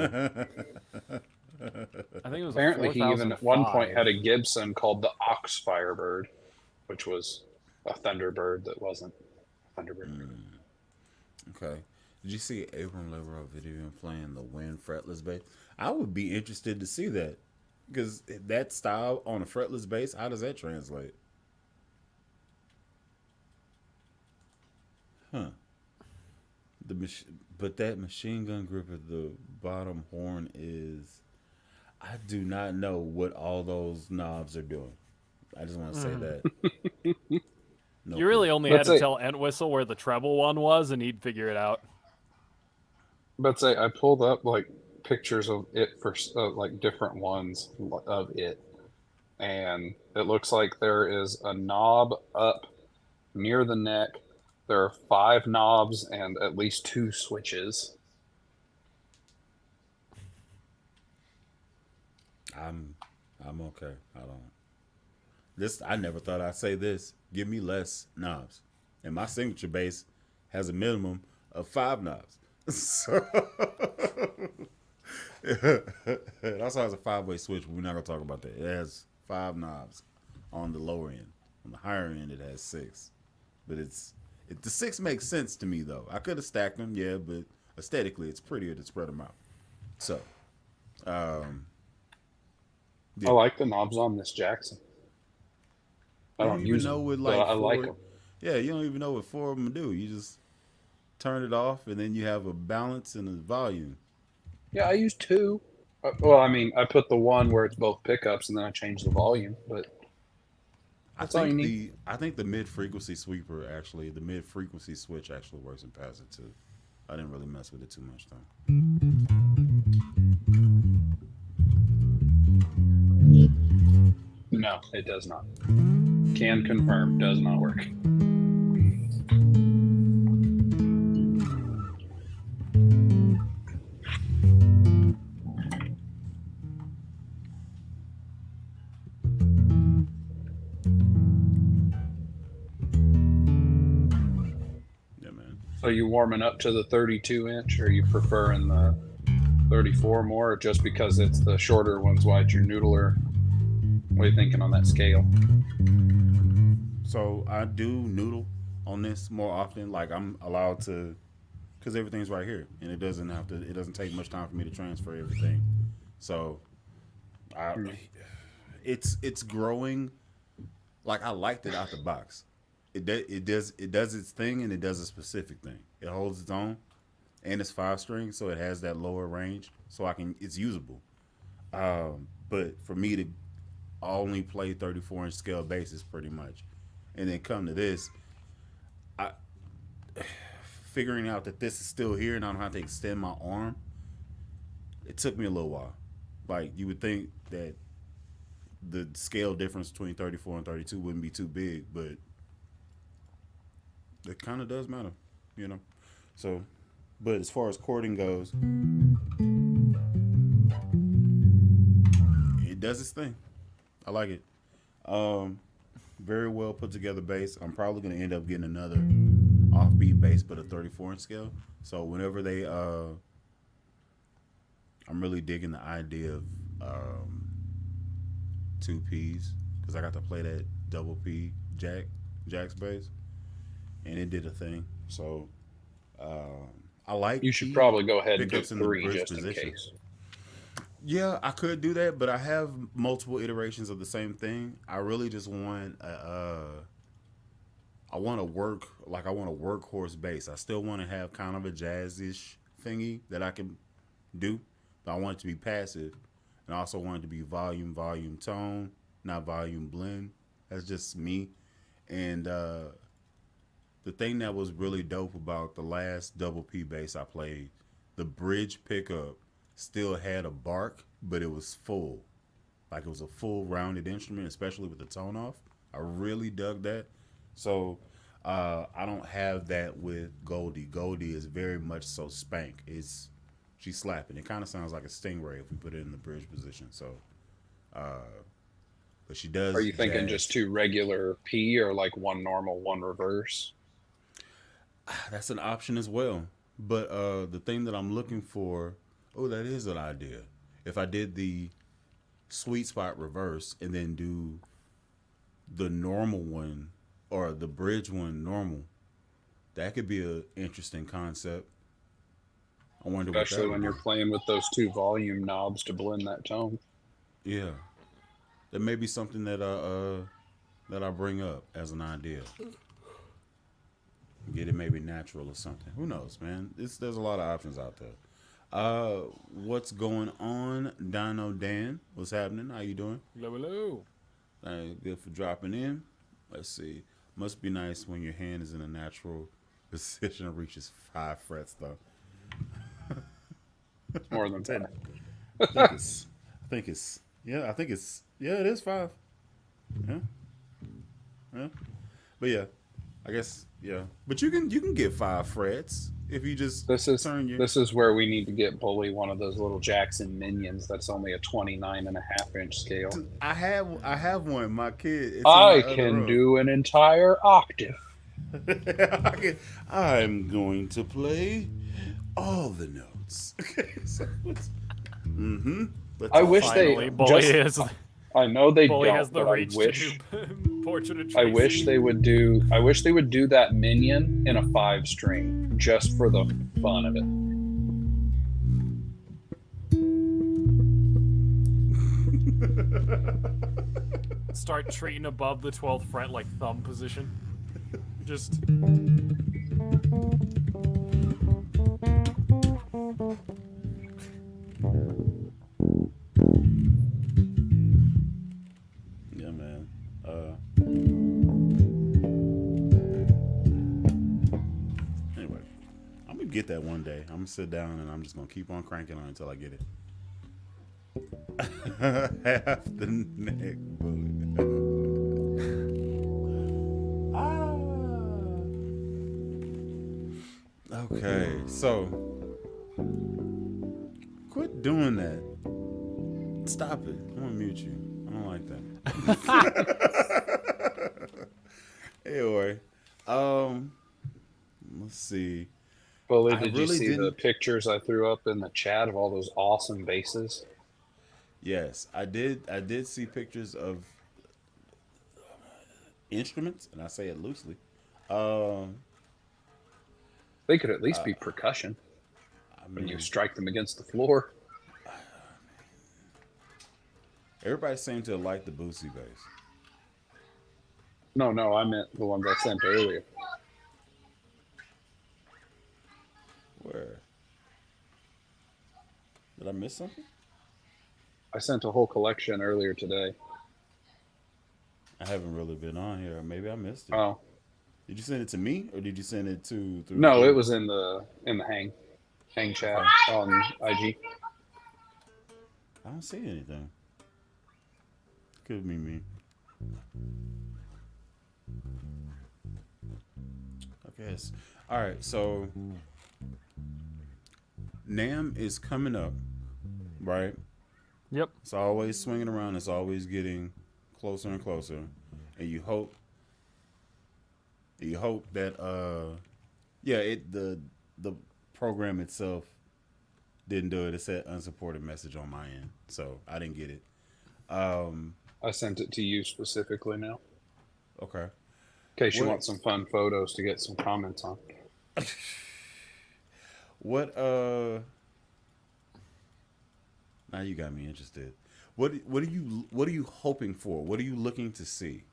Apparently, he even at one point 4005. had a Gibson called the Ox Firebird, which was a Thunderbird that wasn't a Thunderbird. Okay. Did you see Abram Leverov video him playing the Wind fretless bass? I would be interested to see that. Because that style on a fretless bass, how does that translate? Huh. But that machine gun grip at the bottom horn is... I do not know what all those knobs are doing. I just want to say that. No You really clue. only had Let's to say- tell Entwistle where the treble one was, and he'd figure it out. But say I pulled up like pictures of it for like different ones of it, and it looks like there is a knob up near the neck. There are 5 knobs and at least 2 switches. I'm okay. I never thought I'd say this. Give me less knobs. And my signature bass has a minimum of 5 knobs. So it also has a 5-way switch, but we're not gonna talk about that. It has 5 knobs on the lower end. On the higher end it has 6. But the 6 makes sense to me though. I could have stacked them, yeah, but aesthetically it's prettier to spread them out. So yeah. I like the knobs on this Jackson. I You don't don't even use know them, what but like I like four. them. Yeah, you don't even know what four of them do. You just turn it off, and then you have a balance and a volume. Yeah, I use two. Well, I mean, I put the one where it's both pickups, and then I change the volume. But that's all you need. I think the mid frequency sweeper actually the mid frequency switch actually works in passive too. I didn't really mess with it too much though. No, it does not. Can confirm, does not work. Yeah, man. So you warming up to the 32 inch, or you preferring the 34 more, or just because it's the shorter ones? Why it's your noodler? What are you thinking on that scale? So I do noodle on this more often. Like I'm allowed to, because everything's right here, and it doesn't have to. It doesn't take much time for me to transfer everything. So, I, Hmm. it's growing. Like I liked it out the box. It does its thing, and it does a specific thing. It holds its own, and it's 5 string, so it has that lower range. So it's usable. But for me to only play 34-inch scale bases pretty much, and then come to this, I figuring out that this is still here and I don't have to extend my arm. It took me a little while. Like you would think that the scale difference between 34 and 32 wouldn't be too big, but it kind of does matter, you know. So, but as far as chording goes, it does its thing. I like it. Very well put together bass. I'm probably gonna end up getting another offbeat bass, but a 34-inch scale. So whenever they, I'm really digging the idea of 2 Ps because I got to play that double P Jack's bass, and it did a thing. So I like. You should the probably go ahead and do pickups in the 3 bridge just position. in case. Yeah, I could do that, but I have multiple iterations of the same thing. I really just want I want to work like I want a workhorse bass. I still want to have kind of a jazz-ish thingy that I can do, but I want it to be passive, and I also want it to be volume tone, not volume blend. That's just me. And the thing that was really dope about the last double P bass I played, the bridge pickup still had a bark, but it was full. Like it was a full rounded instrument, especially with the tone off. I really dug that. So I don't have that with Goldie. Goldie is very much so spank. She's slapping. It kind of sounds like a stingray if we put it in the bridge position. So, but she does. Are you thinking jazz. just 2 regular P, or like 1 normal, 1 reverse? That's an option as well. But the thing that I'm looking for, that is an idea. If I did the sweet spot reverse and then do the normal one or the bridge one normal, that could be an interesting concept. I wonder Especially what when that you're would playing with those 2 volume knobs to blend that tone. be. Yeah, that may be something that I bring up as an idea. Get it maybe natural or something. Who knows, man? There's a lot of options out there. What's going on, Dino Dan? What's happening? How you doing? Hello. Good for dropping in. Let's see. Must be nice when your hand is in a natural position and reaches 5 frets, though. It's more than 10. It is 5. Yeah. Yeah. But yeah, I guess, yeah. But you can get 5 frets if you just This turn your. is where we need to get Bully one of those little Jackson minions. That's only a 29.5-inch scale. I have one. My kid. It's in I my other can room. do an entire octave. I'm going to play all the notes. I wish Finally, they Bully just. is. I know they Bully don't, has the but I reach wish. to do Portrait of Tracy. I wish they would do. I wish they would do that minion in a 5-string just for the fun of it. Start treating above the 12th fret like thumb position. Just. Yeah, man. Anyway, I'm gonna get that one day. I'm gonna sit down and I'm just gonna keep on cranking on until I get it. Half the neck bully. Okay, so quit doing that. Stop it. I'm gonna mute you. I don't like that. Anyway, let's see. Bully, I did you really see the didn't- pictures I threw up in the chat of all those awesome bases? Yes, I did. I did see pictures of instruments, and I say it loosely. They could at least be percussion when you strike them against the floor. Everybody seemed to like the Boosie bass. No, I meant the ones I sent earlier. Where? Did I miss something? I sent a whole collection earlier today. I haven't really been on here. Maybe I missed it. Oh, Did you send it to me, or did you send it to? Through no, it was in the hang chat on IG. I don't see anything. Could be me. Okay. All right. So NAMM is coming up, right? Yep. It's always swinging around. It's always getting closer and closer, and you hope that the program itself didn't do it. It said unsupported message on my end, so I didn't get it. I sent it to you specifically now, Okay. in case you What- want some fun photos to get some comments on. What now you got me interested. What are you hoping for? What are you looking to see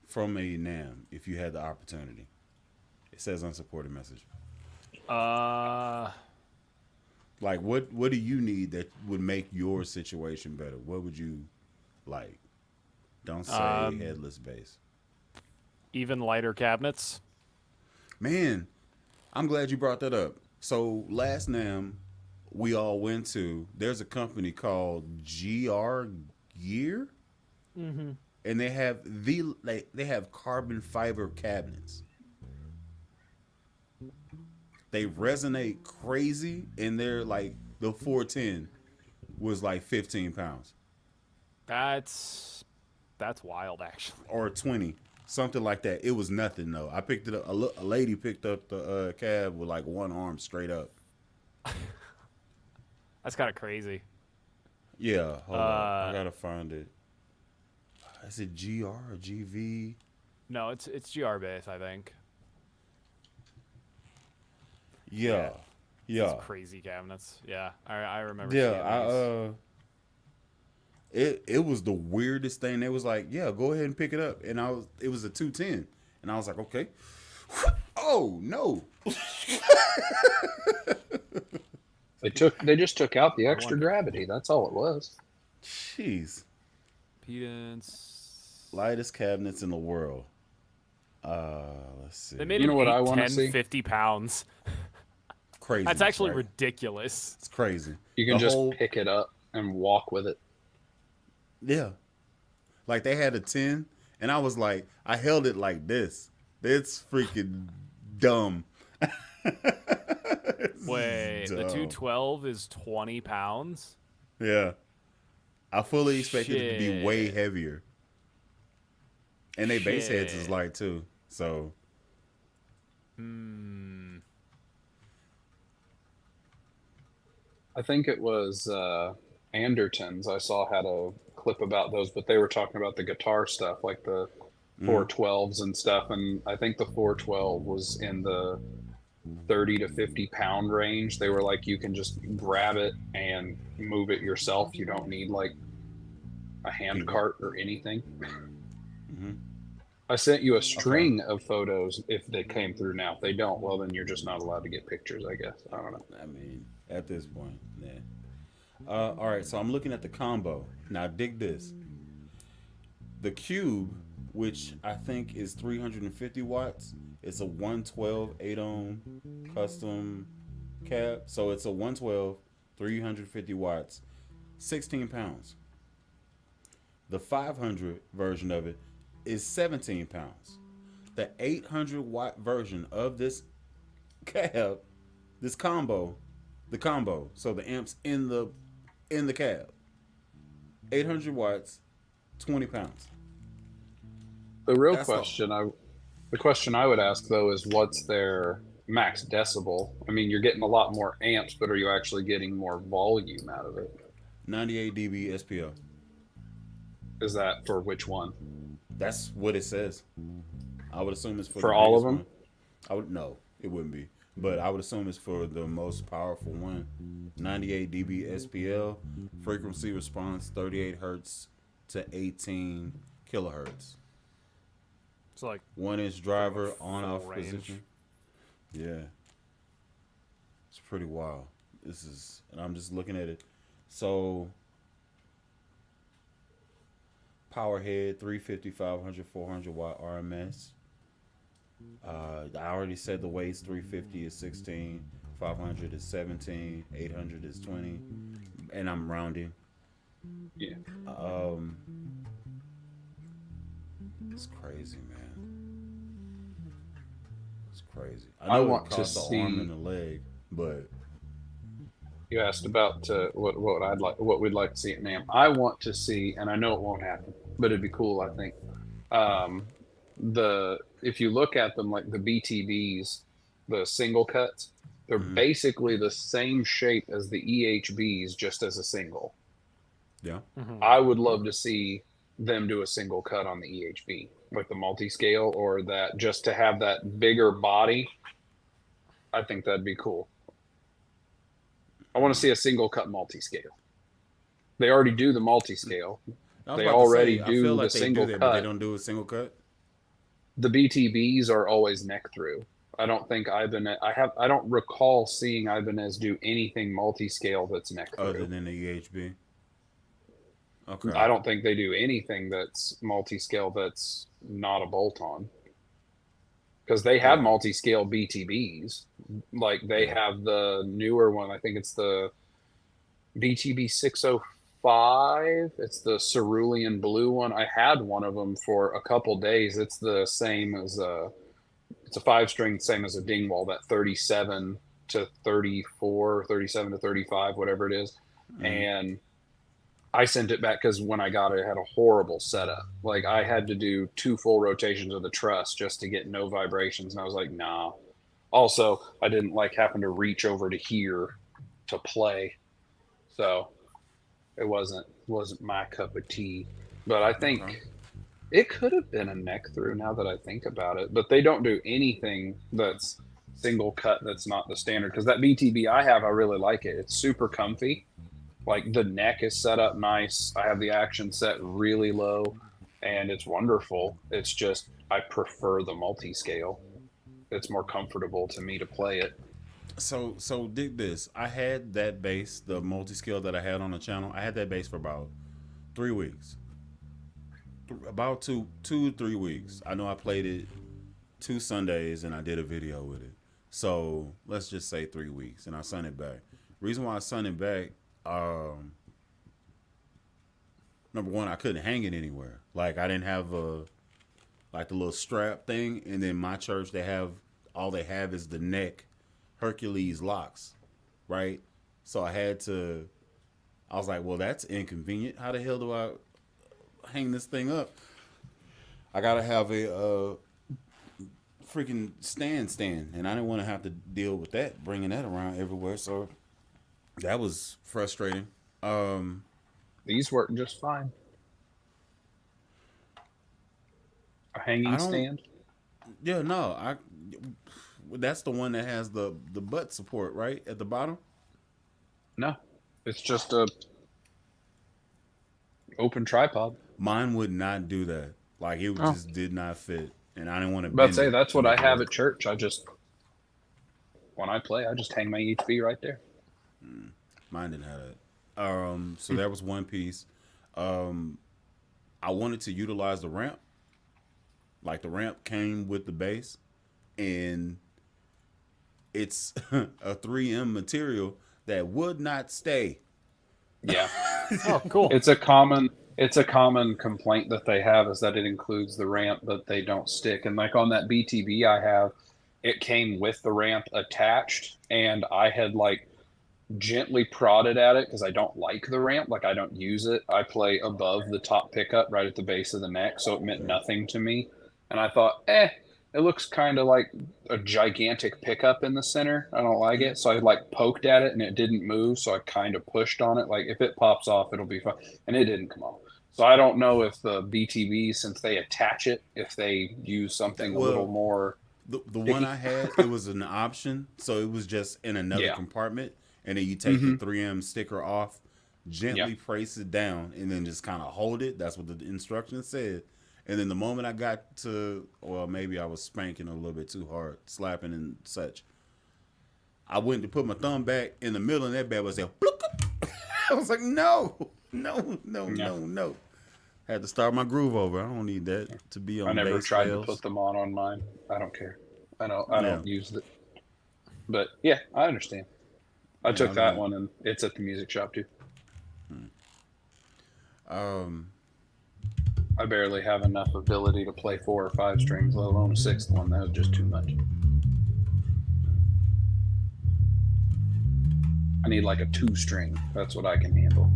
from a NAMM if you had the opportunity? It says unsupported message. Like what do you need that would make your situation better? What would you like? Don't say headless bass. Even lighter cabinets. Man, I'm glad you brought that up. So last NAMM we all went to, there's a company called GR Gear, and they have they have carbon fiber cabinets. They resonate crazy, and they're like the 410 was like 15 pounds That's wild, actually. or 20, something like that. It was nothing though. I picked it up. A lady picked up the cab with like one arm straight up. That's kind of crazy. Yeah, hold on. I gotta find it. Is it GR or GV? No, it's GR base, I think. Yeah. It's crazy cabinets. Yeah, I remember. Yeah, it was the weirdest thing. They was like, "Yeah, go ahead and pick it up," and it was a 210, and I was like, "Okay." Oh no! They just took out the extra gravity. That's all it was. Jeez, Impedance. lightest cabinets in the world. Let's see. They made You know what I wanna 10, see? 50 pounds. Crazy. That's actually right? ridiculous. It's crazy. You can The just whole- pick it up and walk with it. Yeah. Like they had a 10, and I was like, I held it like this. It's freaking dumb. Wait, the Dumb. 212 is 20 pounds? Yeah. I fully expected it to be way Shit. heavier. And they base heads is Shit. light too. So I think it was Andertons. I saw had a clip about those, but they were talking about the guitar stuff, like the 412s and stuff. And I think the 412 was in the 30 to 50 pound range. They were like, you can just grab it and move it yourself. You don't need like a hand People. cart or anything. Mm-hmm. I sent you a string of photos if they came through now. If they don't, well, then you're just not allowed to get pictures, I guess. I don't know. I mean, at this point, yeah. All right, so I'm looking at the combo. Now, dig this. The cube, which I think is 350 watts, it's a 112 8 ohm custom cab. So it's a 112, 350 watts, 16 pounds. The 500 version of it is 17 pounds. The 800 watt version of this cab, this combo, the combo, so the amps in the cab, 800 watts, 20 pounds. The real That's question the question I would ask though is what's their max decibel? I mean, you're getting a lot more amps, but are you actually getting more volume out of it? 98 dB SPL. Is that for which one? That's what it says. I would assume it's for For the all of biggest them? one. I would no, it wouldn't be. But I would assume it's for the most powerful one. 98 dB SPL, frequency response 38 hertz to 18 kilohertz. It's like 1 inch driver full on off range. position. Yeah. It's pretty wild. This is, and I'm just looking at it. So power head 350, 500, 400 watt RMS. I already said the weights 350 is 16, 500 is 17, 800 is 20, and I'm rounding. Yeah. It's crazy, man. It's crazy. I know want it to costs the arm see- and the leg, but You asked about what we'd like to see at NAMM. I want to see, and I know it won't happen, but it'd be cool. I think if you look at them like the BTBs, the single cuts, they're basically the same shape as the EHBs, just as a single. yeah. I would love to see them do a single cut on the EHB, like the multi-scale, or that just to have that bigger body. I think that'd be cool. I want to see a single cut multi-scale. They already do the multi-scale. I was They about to already say, I do feel the like they single do that, but they cut. don't do a single cut. The BTBs are always neck through. I don't think Ibanez. I don't recall seeing Ibanez do anything multi-scale that's neck through. Other than the EHB. Okay. I don't think they do anything that's multi-scale that's not a bolt-on. Because they have multi-scale BTBs. Like they have the newer one. I think it's the BTB 605. It's the cerulean blue one. I had one of them for a couple days. It's the same as it's a 5-string, same as a Dingwall, that 37 to 34, 37 to 35, whatever it is. And I sent it back because when I got it, it had a horrible setup. Like I had to do 2 full rotations of the truss just to get no vibrations. And I was like, nah. Also, I didn't like having to reach over to here to play. So it wasn't my cup of tea. But I think it could have been a neck through now that I think about it. But they don't do anything that's single cut that's not the standard. Because that BTB I have, I really like it. It's super comfy. Like the neck is set up nice. I have the action set really low and it's wonderful. It's just, I prefer the multi-scale. It's more comfortable to me to play it. So dig this. I had that bass, the multi-scale that I had on the channel. I had that bass for about 3 weeks. About 3 weeks. I know I played it 2 Sundays and I did a video with it. So let's just say 3 weeks and I sent it back. Reason why I sent it back, number one, I couldn't hang it anywhere. Like I didn't have the little strap thing, and then my church they have is the neck Hercules locks, right? So I was like, well, that's inconvenient. How the hell do I hang this thing up? I gotta have a freaking stand, and I didn't want to have to deal with that, bringing that around everywhere. So that was frustrating. These work just fine. A hanging stand? Yeah, no. That's the one that has the butt support, right? At the bottom? No. It's just Open tripod. Mine would not do that. Like it Oh. just did not fit, and I didn't want to. But say that's what I have at church. When I play, I just hang my HB right there. Mine didn't have that. So that was one piece. I wanted to utilize the ramp. Like the ramp came with the bass, and it's a 3M material that would not stay. Yeah. Oh, cool. It's a common complaint that they have is that it includes the ramp, but they don't stick. And like on that BTB I have, it came with the ramp attached, and I had like gently prodded at it because I don't like the ramp. Like I don't use it. I play above the top pickup right at the base of the neck, so it meant nothing to me. And I thought, it looks kind of like a gigantic pickup in the center. I don't like it. So I like poked at it and it didn't move. So I kind of pushed on it. Like if it pops off, it'll be fine. And it didn't come off. So I don't know if the BTB, since they attach it, if they use something a little more. The one I had, it was an option. So it was just in another compartment. And then you take the 3M sticker off, gently press it down, and then just kind of hold it. That's what the instructions said. And then the moment I got to, well, maybe I was spanking a little bit too hard, slapping and such. I went to put my thumb back in the middle, and that bad was there. I was like, no. Had to start my groove over. I don't need that to be on. I never tried fails. to put them on mine. I don't care. I don't use it. But yeah, I understand. I took that one, and it's at the music shop too. I barely have enough ability to play 4 or 5 strings, let alone a 6th one. That was just too much. I need like a 2-string. That's what I can handle.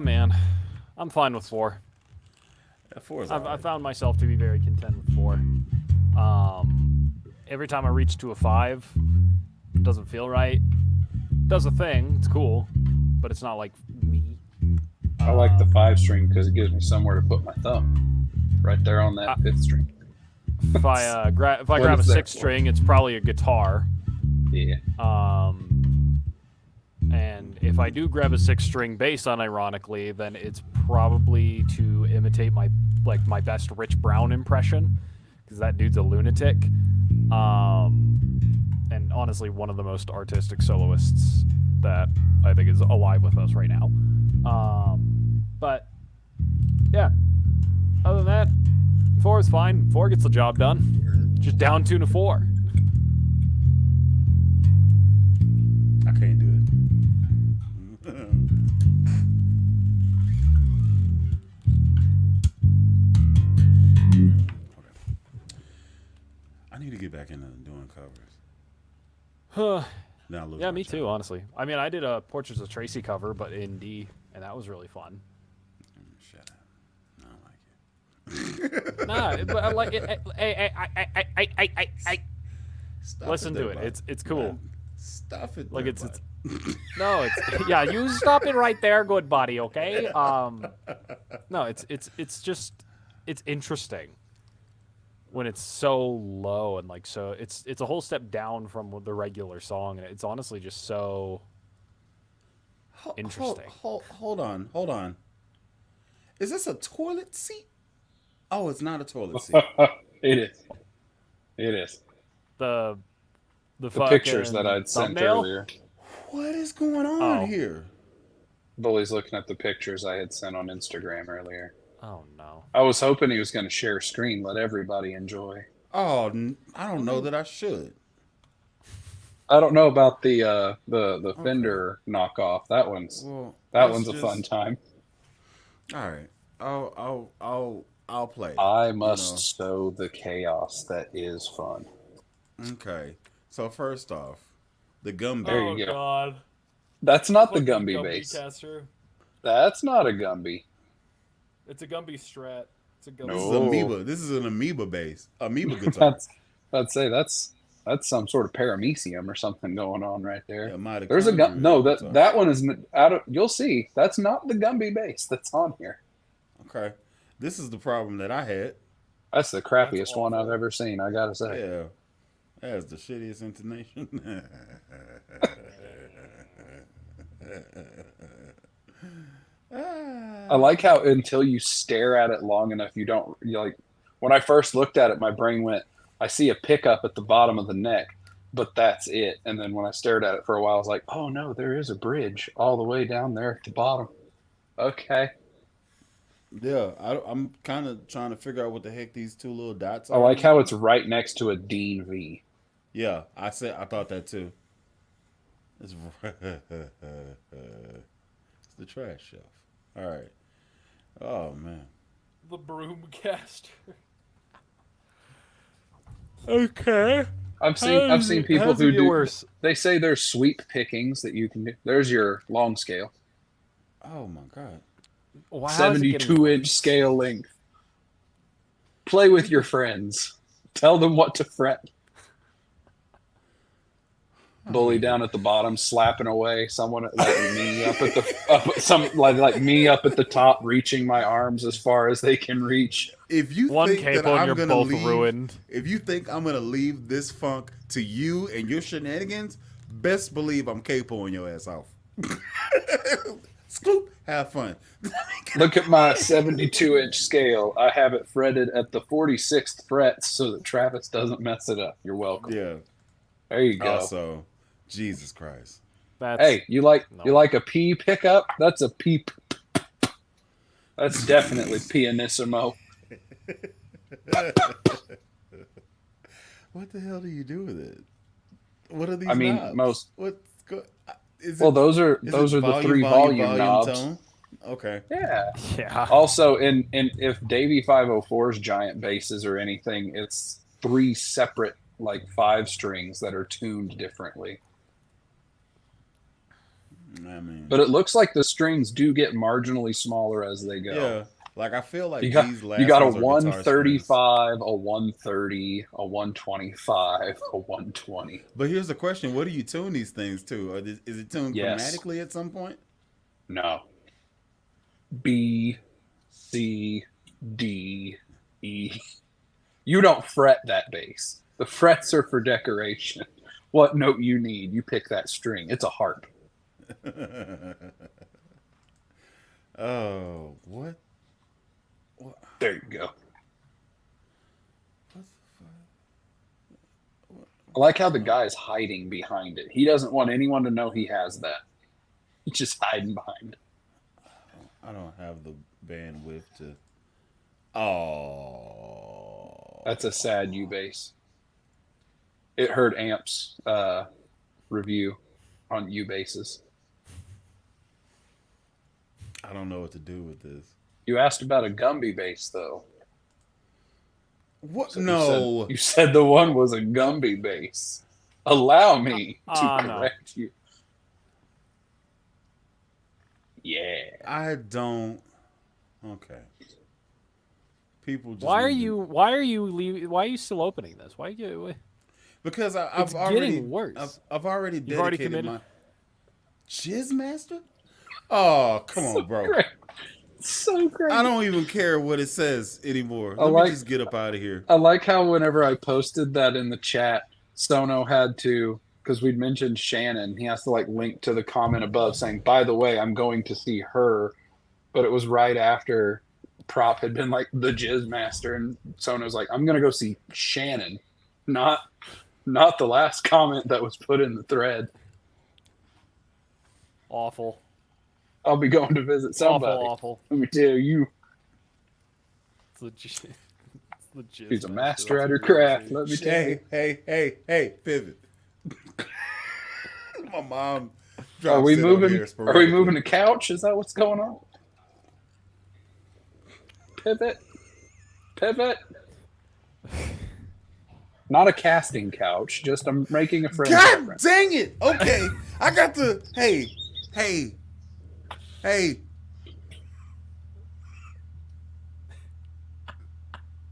Man, I'm fine with 4. Yeah, 4 is I found myself to be very content with 4. Every time I reach to a 5, it doesn't feel right. It does a thing. It's cool, but it's not like me. I like the 5-string because it gives me somewhere to put my thumb, right there on that 5th string. If I grab a 6th string, it's probably a guitar. Yeah. And if I do grab a 6th string bass, unironically, then it's probably to imitate my best Rich Brown impression, because that dude's a lunatic. And honestly, one of the most artistic soloists that I think is alive with us right now. But yeah, other than that, 4 is fine. 4 gets the job done. Just down tune a 4. I can't do it. I need to get back into doing covers. Yeah, me too, honestly. I mean, I did a Portraits of Tracy cover, but in D, and that was really fun. Shut up. I don't like it. Nah, but I like it. Stop Listen there, to it. bud. It's cool. Man, stop it. Like there, it's bud. no, it's yeah. You stop it right there, good buddy. Okay. No, it's just it's interesting when it's so low and like so it's a whole step down from the regular song, and it's honestly just so interesting. Hold on. Is this a toilet seat? Oh, it's not a toilet seat. It is. The pictures that I'd sent thumbnail? earlier. What is going on here? Bully's looking at the pictures I had sent on Instagram earlier. Oh no! I was hoping he was going to share screen, let everybody enjoy. Oh, I don't know that I should. I don't know about the Fender knockoff. That one's a fun time. All right, I'll play. I must sow the chaos that is fun. Okay, so first off, the Gumby. There you go. God! That's not the Gumby bass. Caster. That's not a Gumby. It's a Gumby Strat. It's a Gumby. This is amoeba. This is an amoeba bass. Amoeba guitar. I'd say that's some sort of paramecium or something going on right there. Yeah, There's a Gumby. No, that one is out of. You'll see. That's not the Gumby bass that's on here. Okay, this is the problem that I had. That's the crappiest one I've ever seen. I gotta say. Yeah, that's the shittiest intonation. I like how until you stare at it long enough, you like. When I first looked at it, my brain went, I see a pickup at the bottom of the neck, but that's it. And then when I stared at it for a while, I was like, oh no, there is a bridge all the way down there at the bottom. Okay. Yeah, I'm kind of trying to figure out what the heck these two little dots are. I like how it's right next to a Dean V. Yeah, I thought that too. It's the trash shelf. All right. Oh man. The broomcaster. Okay. I've seen people who do. Worse? They say there's sweep pickings that you can do. There's your long scale. Oh my god. Wow, 72-inch scale length. Play with your friends. Tell them what to fret. Bully down at the bottom, slapping away. Someone like me up at the like me up at the top, reaching my arms as far as they can reach. If you One think capo that and I'm you're gonna both leave, ruined. If you think I'm gonna leave this funk to you and your shenanigans, best believe I'm capoing your ass off. Scoop, have fun. Look at my 72-inch scale. I have it fretted at the 46th fret so that Travis doesn't mess it up. You're welcome. Yeah. There you go. Also, Jesus Christ. Hey, you like a P pickup? That's a P. That's definitely pianissimo. What the hell do you do with it? What are these? I mean, knobs? Those are the 3 volume knobs. tone? Okay. Yeah. Also, in if Davey 504's giant basses or anything, it's 3 separate like 5 strings that are tuned differently. I mean, but it looks like the strings do get marginally smaller as they go. Yeah. Like I feel like you got a 135, a 130, a 125, a 120. But here's the question: what do you tune these things to? Or is it tuned chromatically at some point? No. B, C, D, E. You don't fret that bass. The frets are for decoration. What note you need, you pick that string. It's a harp. Oh, what? There you go. I like how the guy's hiding behind it. He doesn't want anyone to know he has that. He's just hiding behind it. I don't have the bandwidth to. Oh, that's a sad U-bass. It heard Amp's review on U-basses. I don't know what to do with this. You asked about a Gumby bass, though. What? So no. You said the one was a Gumby bass. Allow me to correct you. Yeah. I don't. Okay. People just. Why are you still opening this? Why are you? Because it's getting worse. I've already dedicated already committed? my Jizzmaster? Oh, come on, bro. Great. So great. I don't even care what it says anymore. Let me just get up out of here. I like how whenever I posted that in the chat, Sono had to, because we'd mentioned Shannon, he has to like link to the comment above saying, by the way, I'm going to see her. But it was right after Prop had been like the Jizzmaster, and Sono's like, I'm going to go see Shannon, not the last comment that was put in the thread. Awful. I'll be going to visit somebody. Awful. Let me tell you. It's legit. She's a master at her craft. Let me tell you. Hey, pivot. My mom. Are we moving? Are we moving the couch? Is that what's going on? Pivot. Not a casting couch. Just I'm making a friend. God dang it! Okay, I got the. Hey.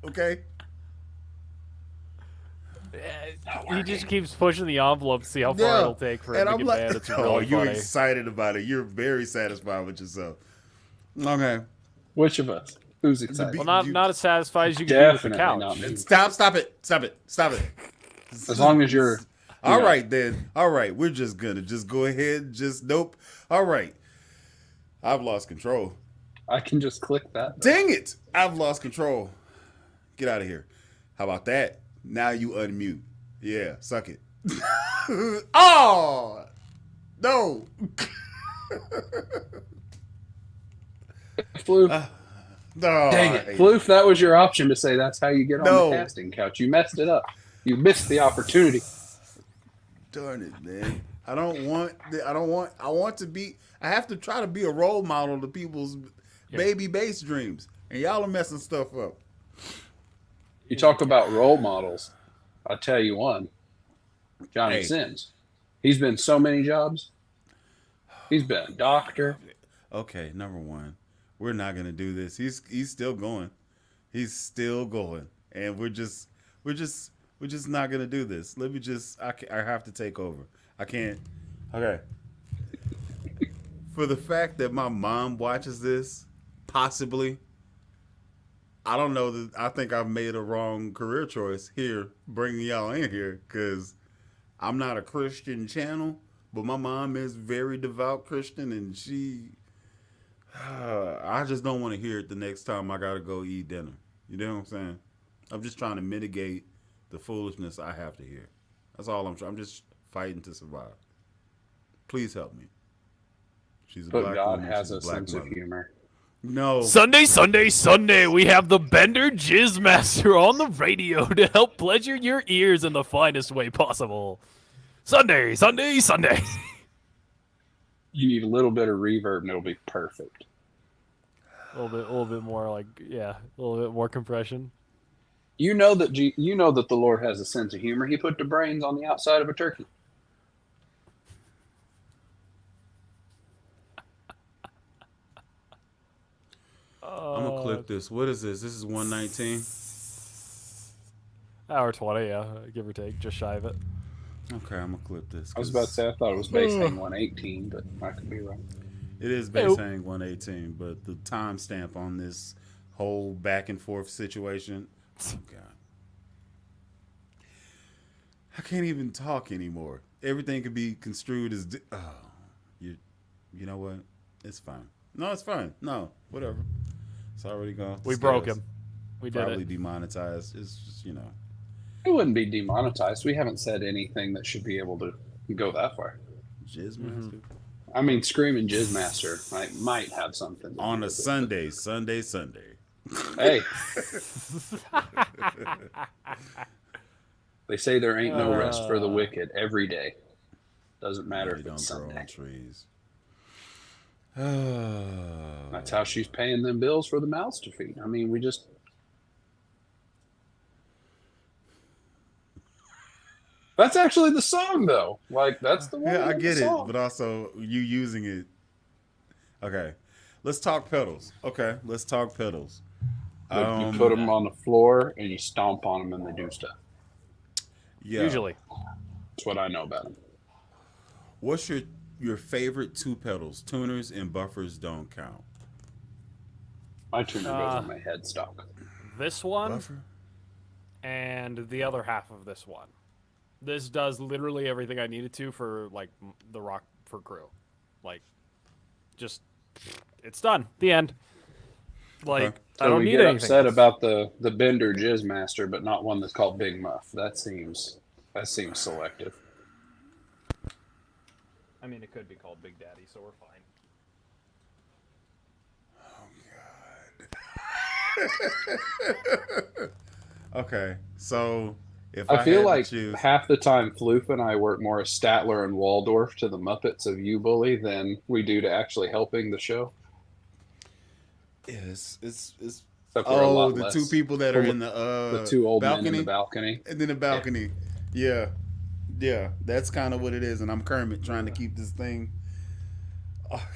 Okay. He just keeps pushing the envelope to see how far it'll take for him to get mad. It's really you're funny. excited about it. You're very satisfied with yourself. Okay. Which of us? Who's excited? Well, not as satisfied as you can be with the couch. Stop it. As long as you're All right, then. All right. We're just going to just go ahead. Just nope. All right. I've lost control. I can just click that. Dang it. I've lost control. Get out of here. How about that? Now you unmute. Yeah, suck it. Oh, no. Floof. No. Dang it. Floof, that was your option to say that's how you get on the casting couch. You messed it up. You missed the opportunity. Darn it, man. I want to be, I have to try to be a role model to people's baby bass dreams. And y'all are messing stuff up. You talk about role models. I'll tell you one. Johnny Sins. He's been so many jobs. He's been a doctor. Okay, number one. We're not gonna do this. He's still going. He's still going. And we're just not gonna do this. Let me just I have to take over. I can't. Okay. For the fact that my mom watches this, possibly, I don't know that I think I've made a wrong career choice here, bringing y'all in here, because I'm not a Christian channel, but my mom is very devout Christian, and I just don't want to hear it the next time I gotta go eat dinner. You know what I'm saying? I'm just trying to mitigate the foolishness I have to hear. That's all I'm trying. I'm just fighting to survive. Please help me. She's a black God woman. has She's a black sense mother. of humor. No. Sunday, we have the Bender Jizzmaster on the radio to help pleasure your ears in the finest way possible. Sunday. You need a little bit of reverb and it'll be perfect. A little bit more a little bit more compression. You know that the Lord has a sense of humor. He put the brains on the outside of a turkey. I'm gonna clip this. What is this? This is 119. Hour 20, yeah, give or take, just shy of it. Okay, I'm gonna clip this. I was about to say I thought it was base hang 118, but I could be wrong. It is base hang 118, but the timestamp on this whole back and forth situation. Oh God, I can't even talk anymore. Everything could be construed as. You know what? It's fine. No, it's fine. No, whatever. It's already gone. We broke him. We did Probably it. demonetized. It's just It wouldn't be demonetized. We haven't said anything that should be able to go that far. Jizz Master. I mean, Screaming Jizzmaster might have something. On a Sunday. Hey. They say there ain't no rest for the wicked every day. Doesn't matter if it's Sunday. On trees. That's how she's paying them bills for the mouths to feed. I mean, we just... That's actually the song, though. Like, that's the one. Yeah, I get it, but also you using it. Okay, let's talk pedals. Okay, let's talk pedals. You put them on the floor and you stomp on them and they do stuff. Yeah. Usually. That's what I know about them. What's your favorite two pedals? Tuners and buffers don't count. My tuner goes on my headstock. This one Buffer? and the other half of this one. This does literally everything I needed to for like the rock for crew. Like, just it's done. The end. Like Okay. I don't we need get anything. upset about the Bender Jizzmaster, but not one that's called Big Muff. That seems selective. I mean, it could be called Big Daddy, so we're fine. Okay, so if I feel had like to choose, half the time Floof and I work more as Statler and Waldorf to the Muppets of You Bully than we do to actually helping the show. it's Except we're a lot the less two people that are in the two old balcony, men in the balcony. and then the balcony. Yeah, that's kind of what it is. And I'm Kermit trying to keep this thing,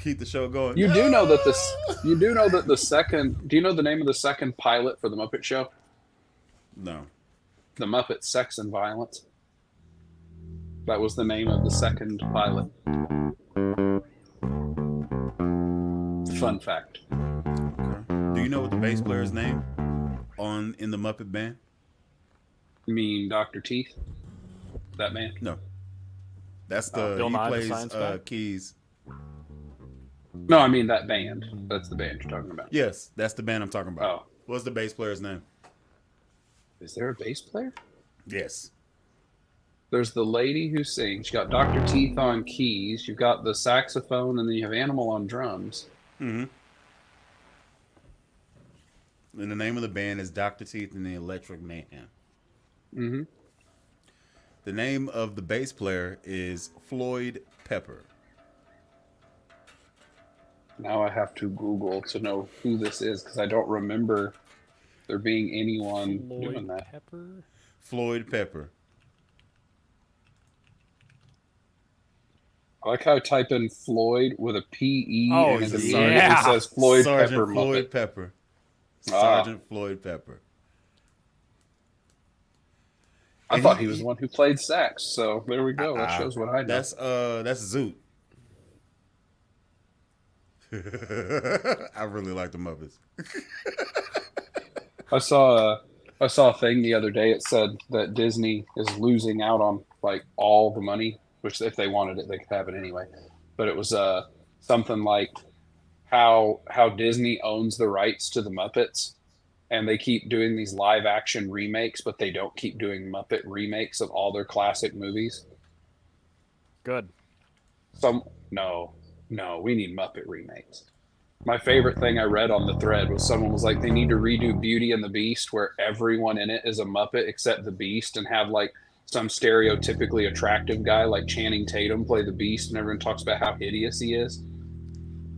keep the show going. You do know that the second. Do you know the name of the second pilot for the Muppet Show? No. The Muppet Sex and Violence. That was the name of the second pilot. Fun fact. Okay. Do you know what the bass player's name in the Muppet Band? You mean Dr. Teeth? That man? No. That's the Bill he Nye, the plays Science Guy? keys. No, I mean that band. That's the band you're talking about. Yes, that's the band I'm talking about. Oh, What's the bass player's name? is there a bass player? Yes. There's the lady who sings. You got Dr. Teeth on keys. You've got the saxophone, and then you have Animal on drums. Mm-hmm. And the name of the band is Dr. Teeth and the Electric Man. Mm-hmm. The name of the bass player is Floyd Pepper. Now I have to Google to know who this is because I don't remember there being anyone doing that. Pepper? Floyd Pepper. I like how I type in Floyd with a P-E Oh, and it yeah. immediately says Floyd Sergeant Pepper Floyd Muppet. Pepper. Ah. Sergeant Floyd Pepper. I And thought he was the one who played sax, so there we go. That shows what I know. That's Zoot. I really like the Muppets. I saw a thing the other day. It said that Disney is losing out on like all the money, which if they wanted it, they could have it anyway. But it was something like how Disney owns the rights to the Muppets, and they keep doing these live action remakes, but they don't keep doing Muppet remakes of all their classic movies. Good. No, we need Muppet remakes. My favorite thing I read on the thread was someone was like, they need to redo Beauty and the Beast where everyone in it is a Muppet except the Beast, and have like some stereotypically attractive guy like Channing Tatum play the Beast, and everyone talks about how hideous he is.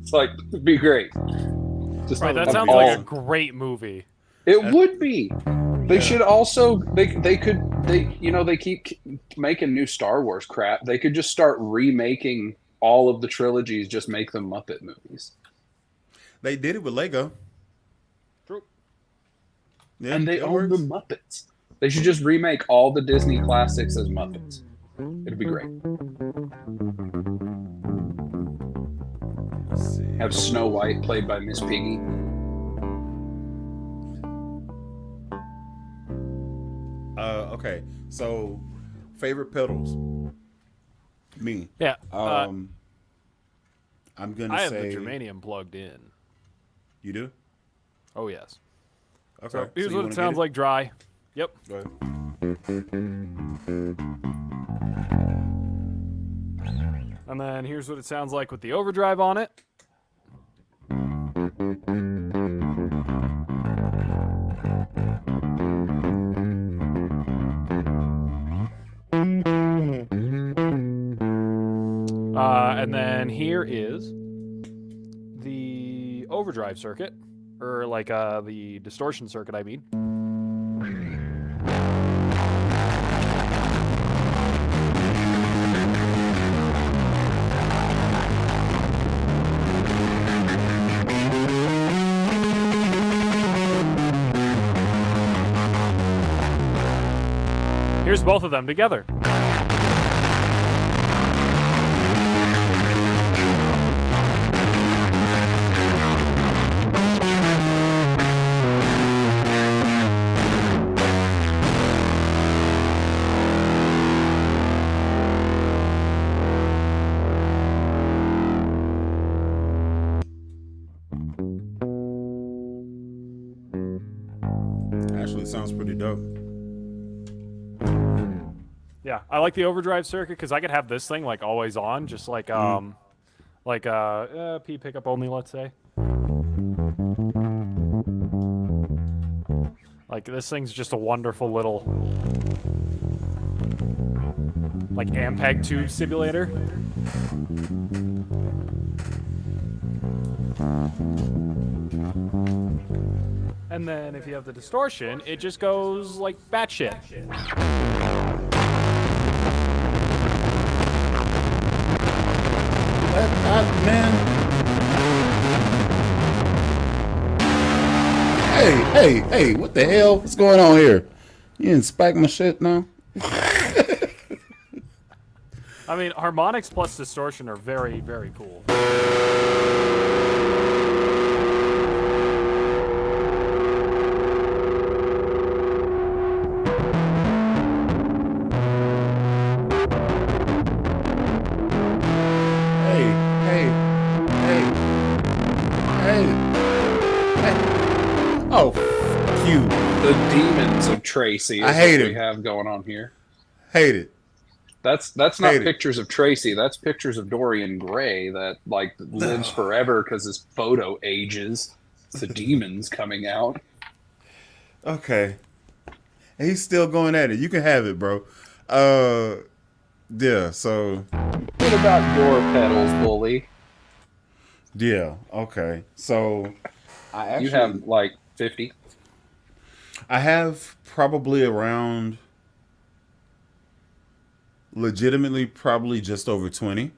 It's like, it'd be great. Just Right, that have sounds all- like a great movie. It would be. They should also they keep making new Star Wars crap. They could just start remaking all of the trilogies, just make them Muppet movies. They did it with Lego. True. Yeah, And they it own works. the Muppets. They should just remake all the Disney classics as Muppets. It'd be great. Let's see. Have Snow White played by Miss Piggy. Okay, so favorite pedals. Me. Yeah. I'm gonna I have say the Germanium plugged in. You do? Oh, yes. Okay. So here's you what wanna it get sounds like dry. Yep. Go ahead. And then here's what it sounds like with the overdrive on it. And then here is the overdrive circuit, or like the distortion circuit, I mean. Here's both of them together. Actually, sounds pretty dope. Yeah, I like the overdrive circuit because I could have this thing like always on, just like P pickup only, let's say. Like this thing's just a wonderful little like Ampeg tube simulator. And then if you have the distortion, it just goes like batshit. Man. Hey, what the hell? What's going on here? You didn't spike my shit now? I mean, harmonics plus distortion are very, very cool. Oh, f you. The demons of Tracy is I hate what we it. have going on here. Hate it. That's not Hate it. pictures of Tracy. That's pictures of Dorian Gray that like lives forever because his photo ages. It's the demons coming out. Okay. He's still going at it. You can have it, bro. Yeah, so What about your pedals, Bully? yeah, okay. So I actually You have like 50. I have probably around legitimately probably just over 20.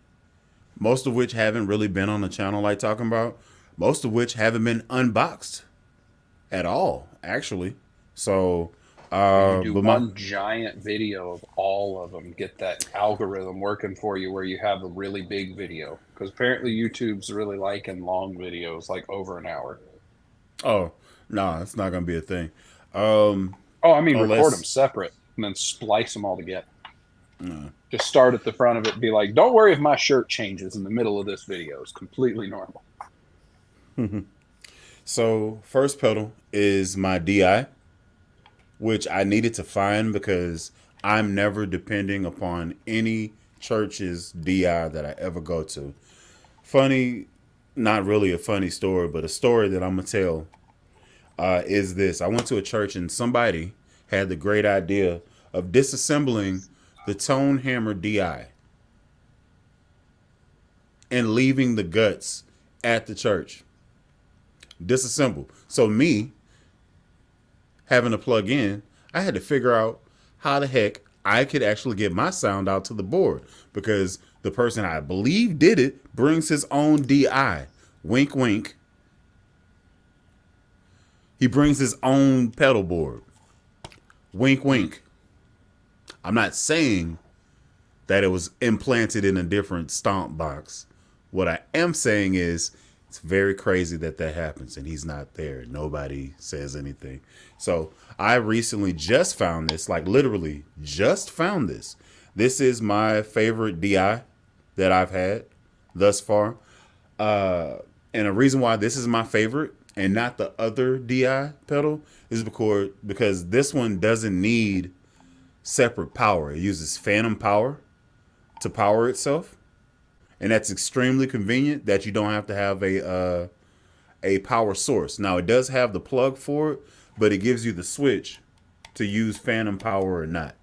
Most of which haven't really been on the channel like talking about. Most of which haven't been unboxed at all, actually. So You do but one giant video of all of them. Get that algorithm working for you where you have a really big video. Because apparently YouTube's really liking long videos, like over an hour. oh, no, it's not gonna be a thing. I mean, unless, record them separate and then splice them all together. Just start at the front of it. Be like, don't worry if my shirt changes in the middle of this video. It's completely normal. So first pedal is my DI, which I needed to find because I'm never depending upon any church's DI that I ever go to. Funny, not really a funny story, but a story that I'm going to tell is this. I went to a church and somebody had the great idea of disassembling the tone hammer DI and leaving the guts at the church. Disassemble. So me having to plug in, I had to figure out how the heck I could actually get my sound out to the board because the person I believe did it brings his own DI. Wink, wink. He brings his own pedal board. Wink, wink. I'm not saying that it was implanted in a different stomp box. What I am saying is it's very crazy that that happens and he's not there. Nobody says anything. So I recently just found this, like literally just found this. This is my favorite DI that I've had thus far. And the reason why this is my favorite and not the other DI pedal is because this one doesn't need separate power. It uses phantom power to power itself. And that's extremely convenient that you don't have to have a power source. Now, it does have the plug for it, but it gives you the switch to use phantom power or not.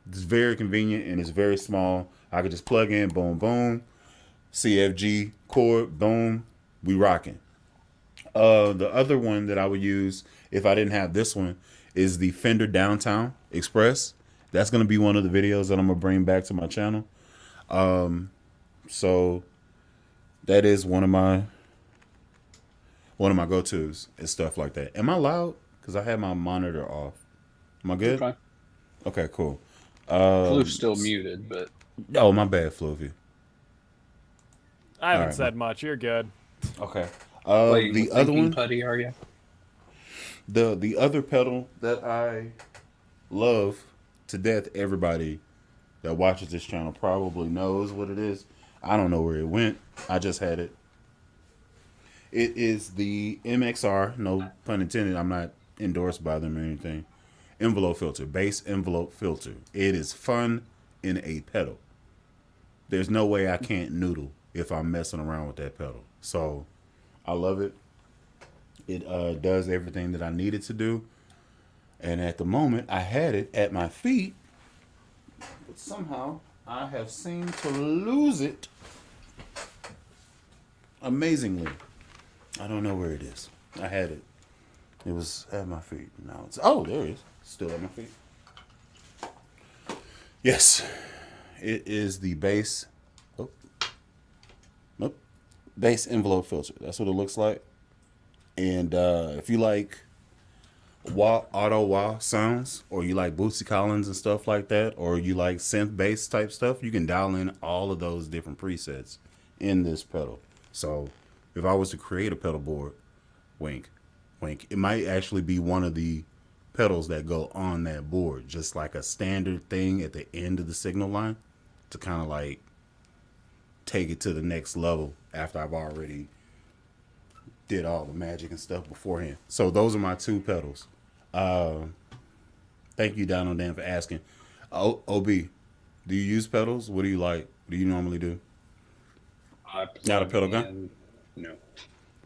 It's very convenient and it's very small. I could just plug in, boom, boom, CFG cord, boom, we rocking. The other one that I would use if I didn't have this one is the Fender Downtown Express. That's going to be one of the videos that I'm going to bring back to my channel. So that is one of my go-tos and stuff like that. Am I loud? Because I have my monitor off. Am I good? Okay. Okay, cool. Floof's still muted, but Oh, my bad, Floofy. I haven't Alright, said much. You're good. Okay. playing The with other thinking one, putty, are you? the other pedal that I love to death, everybody that watches this channel probably knows what it is. I don't know where it went. I just had it. It is the MXR, no pun intended. I'm not endorsed by them or anything. Envelope filter, bass envelope filter. It is fun in a pedal. There's no way I can't noodle if I'm messing around with that pedal. So I love it. It does everything that I need it to do. And at the moment, I had it at my feet. But somehow, I have seemed to lose it. Amazingly. I don't know where it is. I had it. It was at my feet. Now it's... Oh, there it is. Still at my feet. Yes. It is the bass... Oh. Nope. Bass envelope filter. That's what it looks like. And if you like auto wah sounds, or you like Bootsy Collins and stuff like that, or you like synth bass type stuff, you can dial in all of those different presets in this pedal. So if I was to create a pedal board, wink, wink, it might actually be one of the pedals that go on that board, just like a standard thing at the end of the signal line to kind of like take it to the next level after I've already did all the magic and stuff beforehand. So those are my two pedals. Thank you, Donald Dan, for asking. OB, do you use pedals? What do you like? What do you normally do? Not a pedal gun? No.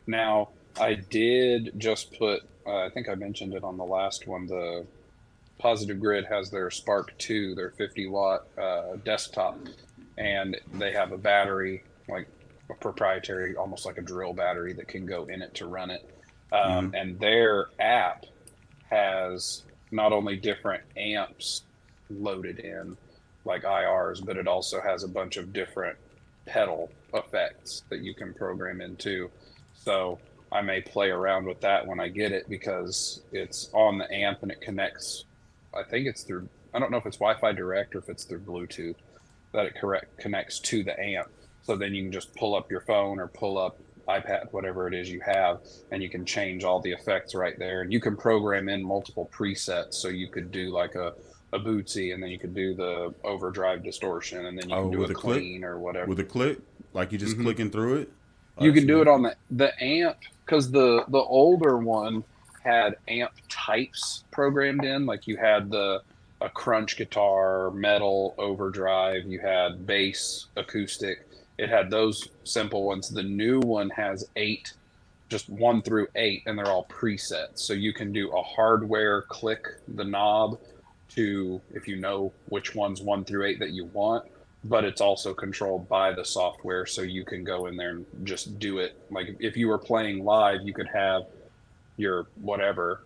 Now, I did just put, I think I mentioned it on the last one, the Positive Grid has their Spark 2, their 50-watt desktop, and they have a battery, like a proprietary, almost like a drill battery that can go in it to run it. And their app has not only different amps loaded in, like IRs, but it also has a bunch of different pedal effects that you can program into. So I may play around with that when I get it because it's on the amp and it connects. I think it's through, I don't know if it's Wi-Fi direct or if it's through Bluetooth that it connects to the amp. So then you can just pull up your phone or pull up iPad, whatever it is you have, and you can change all the effects right there. And you can program in multiple presets. So you could do like a bootsy, and then you could do the overdrive distortion, and then you can do a clean or whatever. With a click? Like you just clicking through it? You can do it on the amp, because the older one had amp types programmed in. Like you had a crunch guitar, metal, overdrive, you had bass, acoustic. It had those simple ones. The new one has 8, just 1 through 8, and they're all presets. So you can do a hardware click the knob to, if you know which ones 1 through 8 that you want, but it's also controlled by the software. So you can go in there and just do it. Like if you were playing live, you could have your whatever,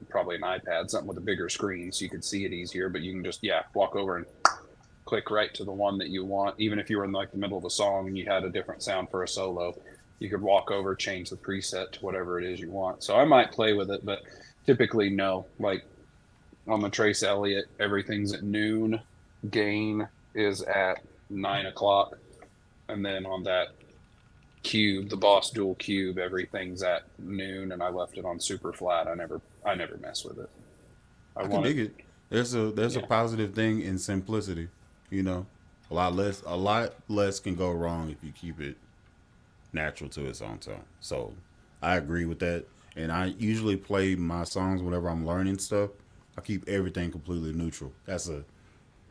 probably an iPad, something with a bigger screen so you could see it easier, but you can just, walk over and click right to the one that you want. Even if you were in like the middle of a song and you had a different sound for a solo, you could walk over, change the preset to whatever it is you want. So I might play with it, but typically no. Like on the Trace Elliott, everything's at noon. Gain is at 9 o'clock. And then on that Cube, the Boss Dual Cube, everything's at noon, and I left it on super flat. I never mess with it. I can dig it. There's a positive thing in simplicity. You know, a lot less can go wrong if you keep it natural to its own tone. So I agree with that. And I usually play my songs whenever I'm learning stuff. I keep everything completely neutral. That's a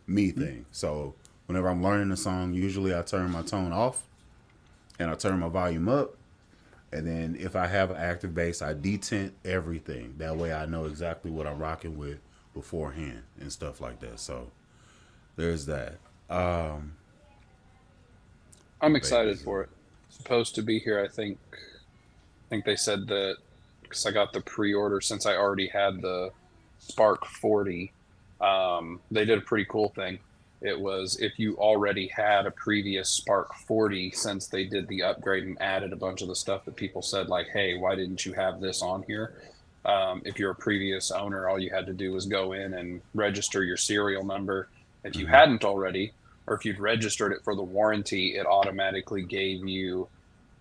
me thing. So whenever I'm learning a song, usually I turn my tone off and I turn my volume up. And then if I have an active bass, I detent everything. That way I know exactly what I'm rocking with beforehand and stuff like that. So there's that. I'm excited for it. It's supposed to be here. I think they said that because I got the pre-order since I already had the Spark 40. They did a pretty cool thing. It was if you already had a previous Spark 40, since they did the upgrade and added a bunch of the stuff that people said like, hey, why didn't you have this on here? If you're a previous owner, all you had to do was go in and register your serial number. If you hadn't already, or if you'd registered it for the warranty, it automatically gave you,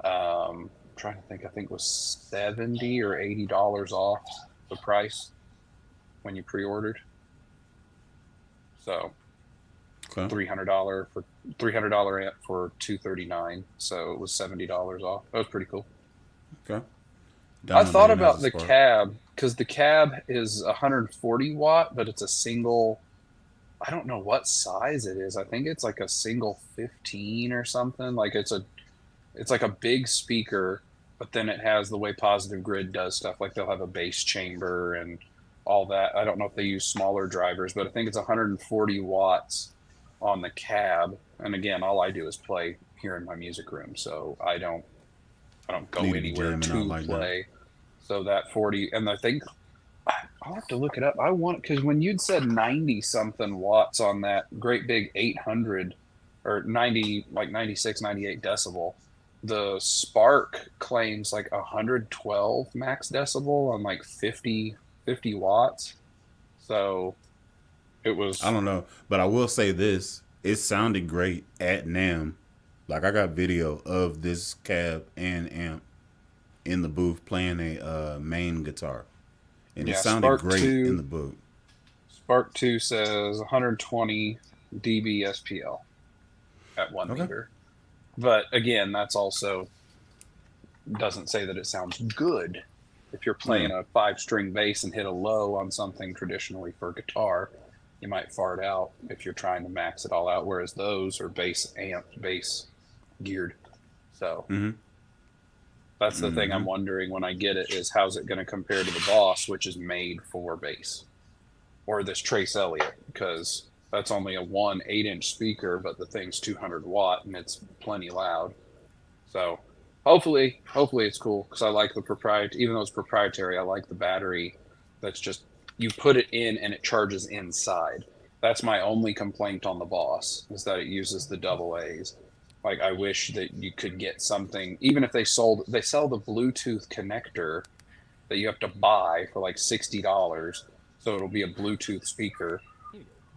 I'm trying to think, I think it was $70 or $80 off the price when you pre-ordered. So $300 amp for $239. So it was $70 off. That was pretty cool. Okay. I thought about the cab, because the cab is 140 watt, but it's a single. I don't know what size it is. I think it's like a single 15 or something. Like it's like a big speaker, but then it has the way Positive Grid does stuff. Like they'll have a bass chamber and all that. I don't know if they use smaller drivers, but I think it's 140 watts on the cab. And again, all I do is play here in my music room, so I don't go anywhere to like play. That. So that 40, and I think I'll have to look it up. Because when you'd said 90 something watts on that great big 800 or 90, like 96, 98 decibel, the Spark claims like 112 max decibel on like 50 watts. So it was. I don't know, but I will say this: it sounded great at NAMM. Like I got video of this cab and amp in the booth playing a main guitar, and it sounded Spark great 2, in the booth. Spark 2 says 120 dB SPL at 1 meter, but again, that's also doesn't say that it sounds good. If you're playing a 5-string bass and hit a low on something traditionally for guitar, you might fart out if you're trying to max it all out, whereas those are bass geared. So that's the thing I'm wondering when I get it is how's it going to compare to the Boss, which is made for bass, or this Trace Elliot, because that's only a 8-inch speaker, but the thing's 200 watt and it's plenty loud. So hopefully it's cool, because I like the proprietary, even though it's proprietary, I like the battery that's just, you put it in and it charges inside. That's my only complaint on the Boss, is that it uses the AA's. Like, I wish that you could get something, even if they sell the Bluetooth connector that you have to buy for like $60, so it'll be a Bluetooth speaker.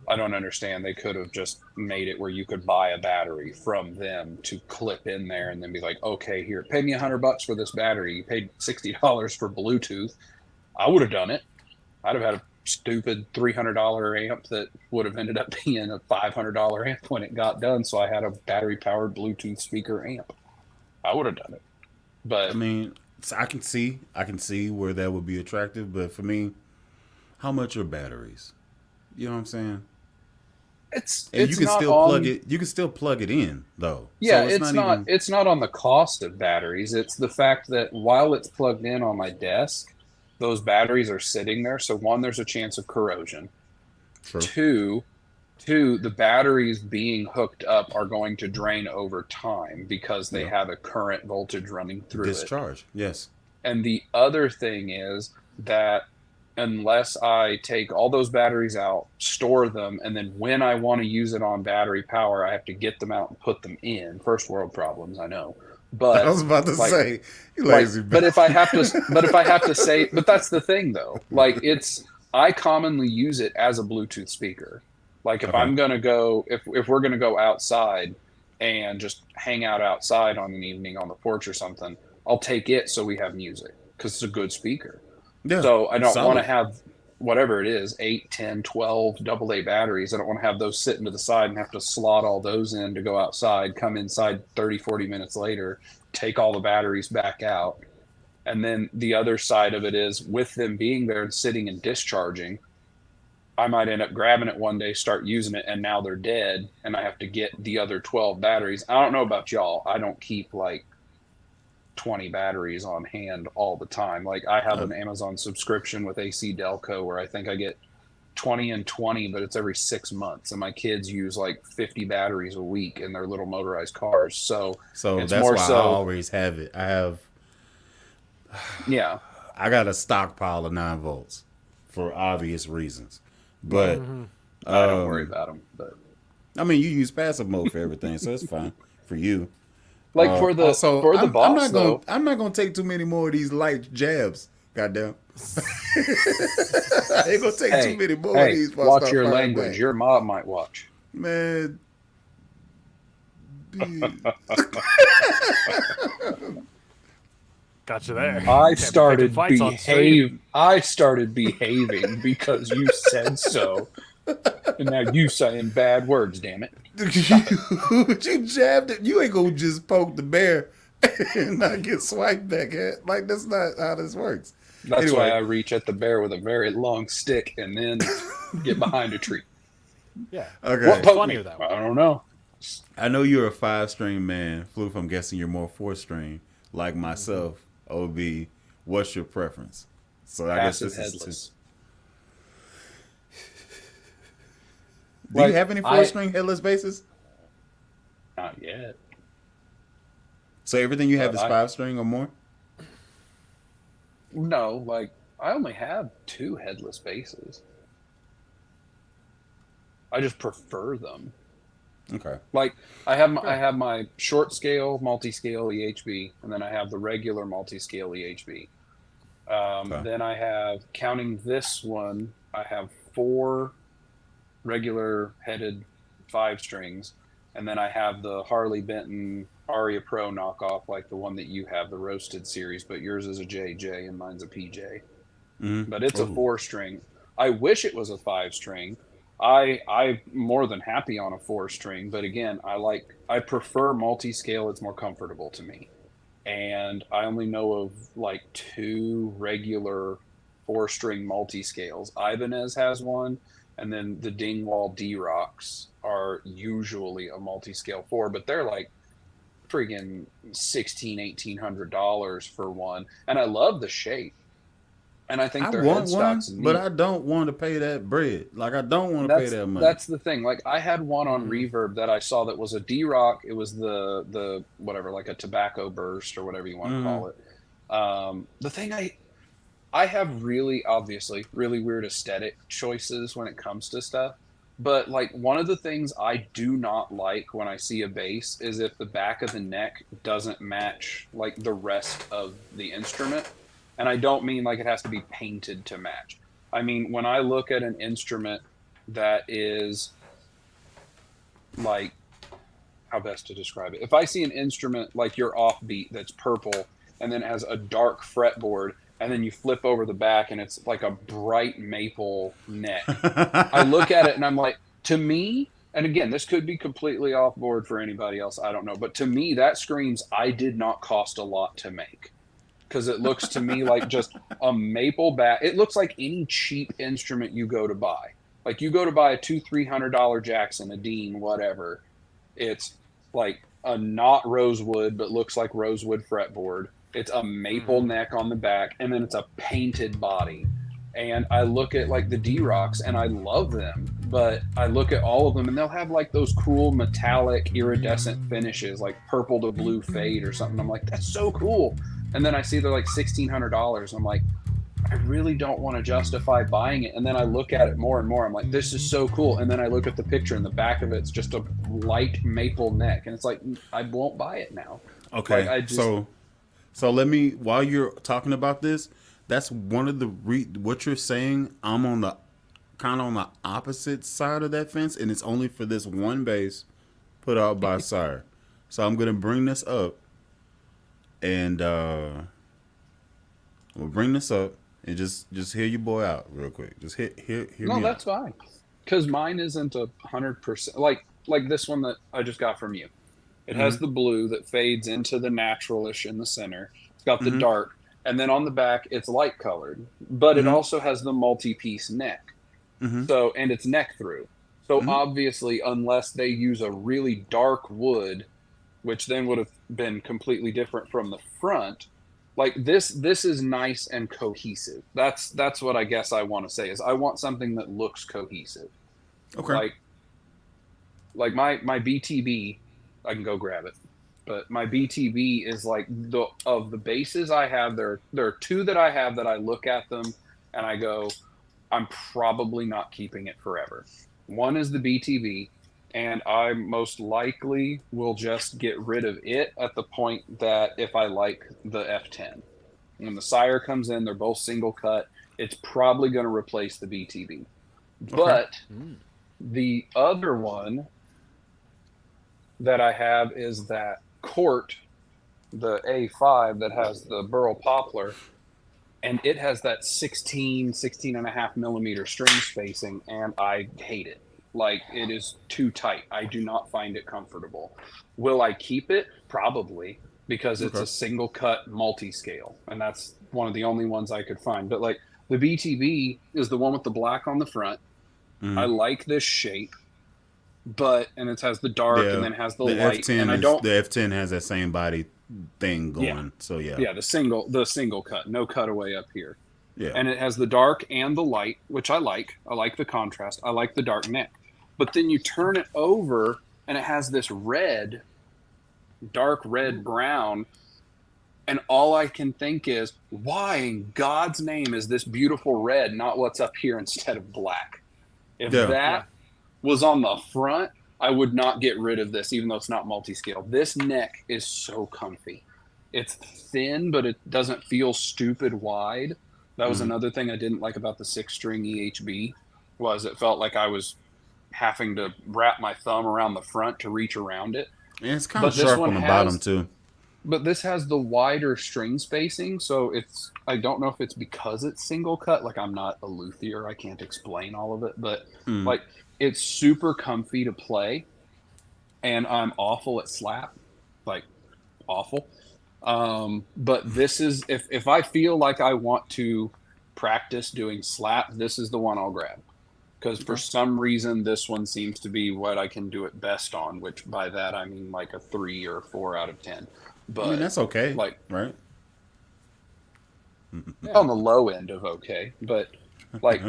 I don't understand. They could have just made it where you could buy a battery from them to clip in there and then be like, okay, here, pay me $100 for this battery. You paid $60 for Bluetooth. I would have done it. I'd have had a stupid $300 amp that would have ended up being a $500 amp when it got done. So I had a battery powered Bluetooth speaker amp. I would have done it. But I mean, I can see where that would be attractive, but for me, how much are batteries? You know what I'm saying? You can still plug it in though. Yeah, so it's not on the cost of batteries. It's the fact that while it's plugged in on my desk, those batteries are sitting there. So one, there's a chance of corrosion. True. Two, the batteries being hooked up are going to drain over time because they have a current voltage running through discharge. Yes. And the other thing is that unless I take all those batteries out, store them, and then when I want to use it on battery power, I have to get them out and put them in. First world problems, I know. But I was about to say, you lazy. But if I have to say, but that's the thing though. Like, I commonly use it as a Bluetooth speaker. Like, if I'm gonna go, if we're gonna go outside and just hang out outside on an evening on the porch or something, I'll take it so we have music because it's a good speaker. Yeah, so I don't want to have whatever it is, 8, 10, 12 AA batteries. I don't want to have those sitting to the side and have to slot all those in to go outside, come inside 30, 40 minutes later, take all the batteries back out. And then the other side of it is, with them being there and sitting and discharging, I might end up grabbing it one day, start using it, and now they're dead, and I have to get the other 12 batteries. I don't know about y'all. I don't keep like 20 batteries on hand all the time. Like, I have an Amazon subscription with AC Delco where I think I get 20 and 20, but it's every 6 months, and my kids use like 50 batteries a week in their little motorized cars. So that's why I always have it. I got a stockpile of 9 volts for obvious reasons, but I don't worry about them. But I mean, you use passive mode for everything, so it's fine for you. Like, for the Boss, I'm not gonna take too many more of these light jabs. Goddamn, I ain't gonna take too many more of these. Watch your language. Back. Your mom might watch. Man. Got you there. I started behaving because you said so. And now you saying bad words, damn it. You jabbed it. You ain't gonna just poke the bear and not get swiped back at. Like, that's not how this works. That's why I reach at the bear with a very long stick and then get behind a tree. Yeah. Okay. What's funnier that way? I don't know. I know you're a 5-string man. Floof, I'm guessing you're more 4-string. Like myself, OB, what's your preference? So I guess this headless. is Do you have any 4-string headless basses? Not yet. So everything you have is 5-string or more? No, like, I only have 2 headless basses. I just prefer them. Okay. Like, I have my short scale multi-scale EHB, and then I have the regular multi-scale EHB. Then I have, counting this one, I have 4 regular headed 5-strings, and then I have the Harley Benton Aria Pro knockoff, like the one that you have, the roasted series, but yours is a JJ and mine's a PJ. But it's a 4-string. I wish it was a 5-string. I'm more than happy on a 4-string, but again, I prefer multi-scale. It's more comfortable to me. and I only know of like 2 regular 4-string multi-scales. Ibanez has one, and then the Dingwall D-Rocks are usually a multi-scale 4, but they're like freaking $1,800 for one. And I love the shape. And I think I their want one, headstock's but neat. I don't want to pay that bread. Like I don't want to pay that money. That's the thing. Like I had one on Reverb that I saw that was a D-Rock. It was the whatever, like a tobacco burst or whatever you want to call it. The thing I have really obviously really weird aesthetic choices when it comes to stuff. But like one of the things I do not like when I see a bass is if the back of the neck doesn't match like the rest of the instrument. And I don't mean like it has to be painted to match. I mean, when I look at an instrument that is like, how best to describe it? If I see an instrument like your offbeat that's purple and then it has a dark fretboard and then you flip over the back and it's like a bright maple neck, I look at it and I'm like, to me, and again, this could be completely off board for anybody else, I don't know, but to me, that screams I did not cost a lot to make. Because it looks to me like just a maple back. It looks like any cheap instrument you go to buy. Like you go to buy a $200-300 Jackson, a Dean, whatever. It's like a not rosewood, but looks like rosewood fretboard. It's a maple neck on the back, and then it's a painted body. And I look at like the D-Rocks, and I love them, but I look at all of them, and they'll have like those cool metallic iridescent finishes, like purple to blue fade or something. I'm like, that's so cool. And then I see they're like $1,600. I'm like, I really don't want to justify buying it. And then I look at it more and more. I'm like, this is so cool. And then I look at the picture, and the back of it's just a light maple neck, and it's like, I won't buy it now. Okay, like, so let me, while you're talking about this, that's one of the what you're saying. I'm on the kind of on the opposite side of that fence, and it's only for this one bass put out by Sire. So I'm gonna bring this up. And we'll bring this up and just hear your boy out real quick. Just hear me out. No, that's fine. Because mine isn't 100% like this one that I just got from you. It has the blue that fades into the naturalish in the center. It's got the dark, and then on the back it's light colored. But it also has the multi-piece neck. So and it's neck through. So obviously, unless they use a really dark wood, which then would have been completely different from the front. Like this is nice and cohesive. That's what I guess I want to say is I want something that looks cohesive. Okay. Like my BTB, I can go grab it. But my BTB is like of the bases I have, there are 2 that I have that I look at them and I go, I'm probably not keeping it forever. One is the BTB. And I most likely will just get rid of it at the point that if I like the F10. When the Sire comes in, they're both single cut. It's probably going to replace the BTB. Okay. But the other one that I have is that Court, the A5 that has the burl poplar. And it has that 16 and a half millimeter string spacing, and I hate it. Like, it is too tight. I do not find it comfortable. Will I keep it? Probably, because it's a single cut multi-scale, and that's one of the only ones I could find. But like the BTB is the one with the black on the front. I like this shape, and it has the dark and then has the light. F10 and the F10 has that same body thing going. Yeah. So yeah, the single cut, no cutaway up here. Yeah, and it has the dark and the light, which I like. I like the contrast. I like the dark neck. But then you turn it over, and it has this red, dark red brown, and all I can think is, why in God's name is this beautiful red not what's up here instead of black? If that was on the front, I would not get rid of this, even though it's not multi-scale. This neck is so comfy. It's thin, but it doesn't feel stupid wide. That was another thing I didn't like about the 6-string EHB, was it felt like I was having to wrap my thumb around the front to reach around it. And it's kind of sharp on the bottom too. But this has the wider string spacing, so I don't know if it's because it's single cut. Like, I'm not a luthier, I can't explain all of it, but like, it's super comfy to play, and I'm awful at slap, like awful. But this is, if I feel like I want to practice doing slap, this is the one I'll grab. Because for some reason, this one seems to be what I can do it best on, which by that I mean like a 3 or 4 out of 10. But I mean, that's okay, like, right? on the low end of okay. But like,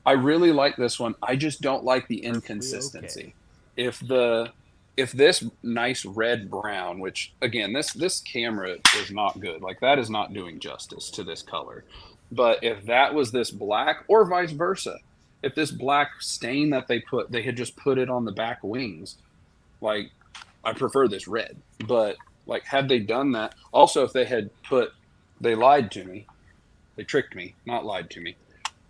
I really like this one. I just don't like the inconsistency. Okay. If this nice red brown, which again, this camera is not good. Like that is not doing justice to this color. But if that was this black, or vice versa, if this black stain that they had just put it on the back wings, like I prefer this red. But like had they done that, also if they lied to me, they tricked me, not lied to me.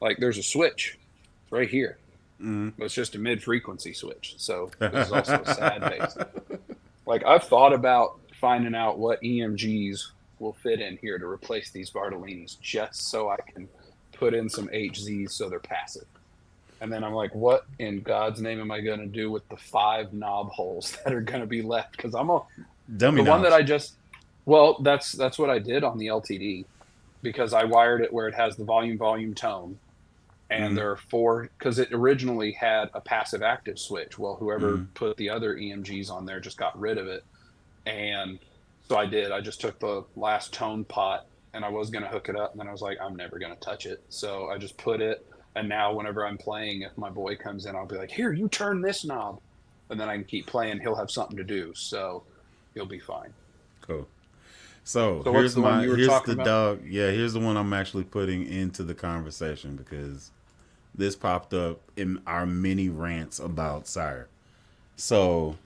Like there's a switch, it's right here. But it's just a mid-frequency switch, so this is also a sad base. Like I've thought about finding out what EMGs will fit in here to replace these Bartolinis, just so I can put in some HZs so they're passive. And then I'm like, what in God's name am I going to do with the 5 knob holes that are going to be left? Because I'm dummy the one knobs. that I just, well, that's what I did on the LTD, because I wired it where it has the volume tone. And there are 4, because it originally had a passive active switch. Well, whoever put the other EMGs on there just got rid of it. And so I did. I just took the last tone pot and I was going to hook it up. And then I was like, I'm never going to touch it. So I just put it. And now whenever I'm playing, if my boy comes in, I'll be like, here, you turn this knob. And then I can keep playing. He'll have something to do. So he'll be fine. Cool. So here's the one you were talking about? Dog. Yeah, here's the one I'm actually putting into the conversation because this popped up in our mini rants about Sire. So,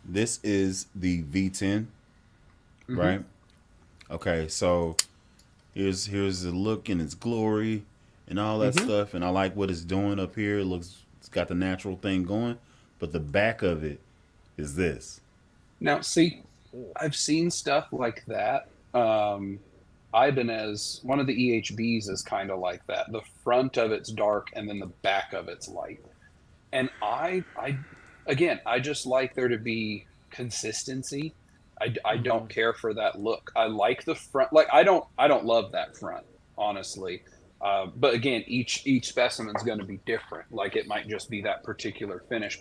this is the V10, right? Okay, so here's the look in its glory and all that stuff, and I like what it's doing up here. It's got the natural thing going, but the back of it is this. Now, see, I've seen stuff like that. Ibanez, one of the EHBs is kind of like that. The front of it's dark and then the back of it's light. And I just like there to be consistency. I don't care for that look. I like the front. Like I don't love that front, honestly. But again, each specimen's going to be different. Like it might just be that particular finish,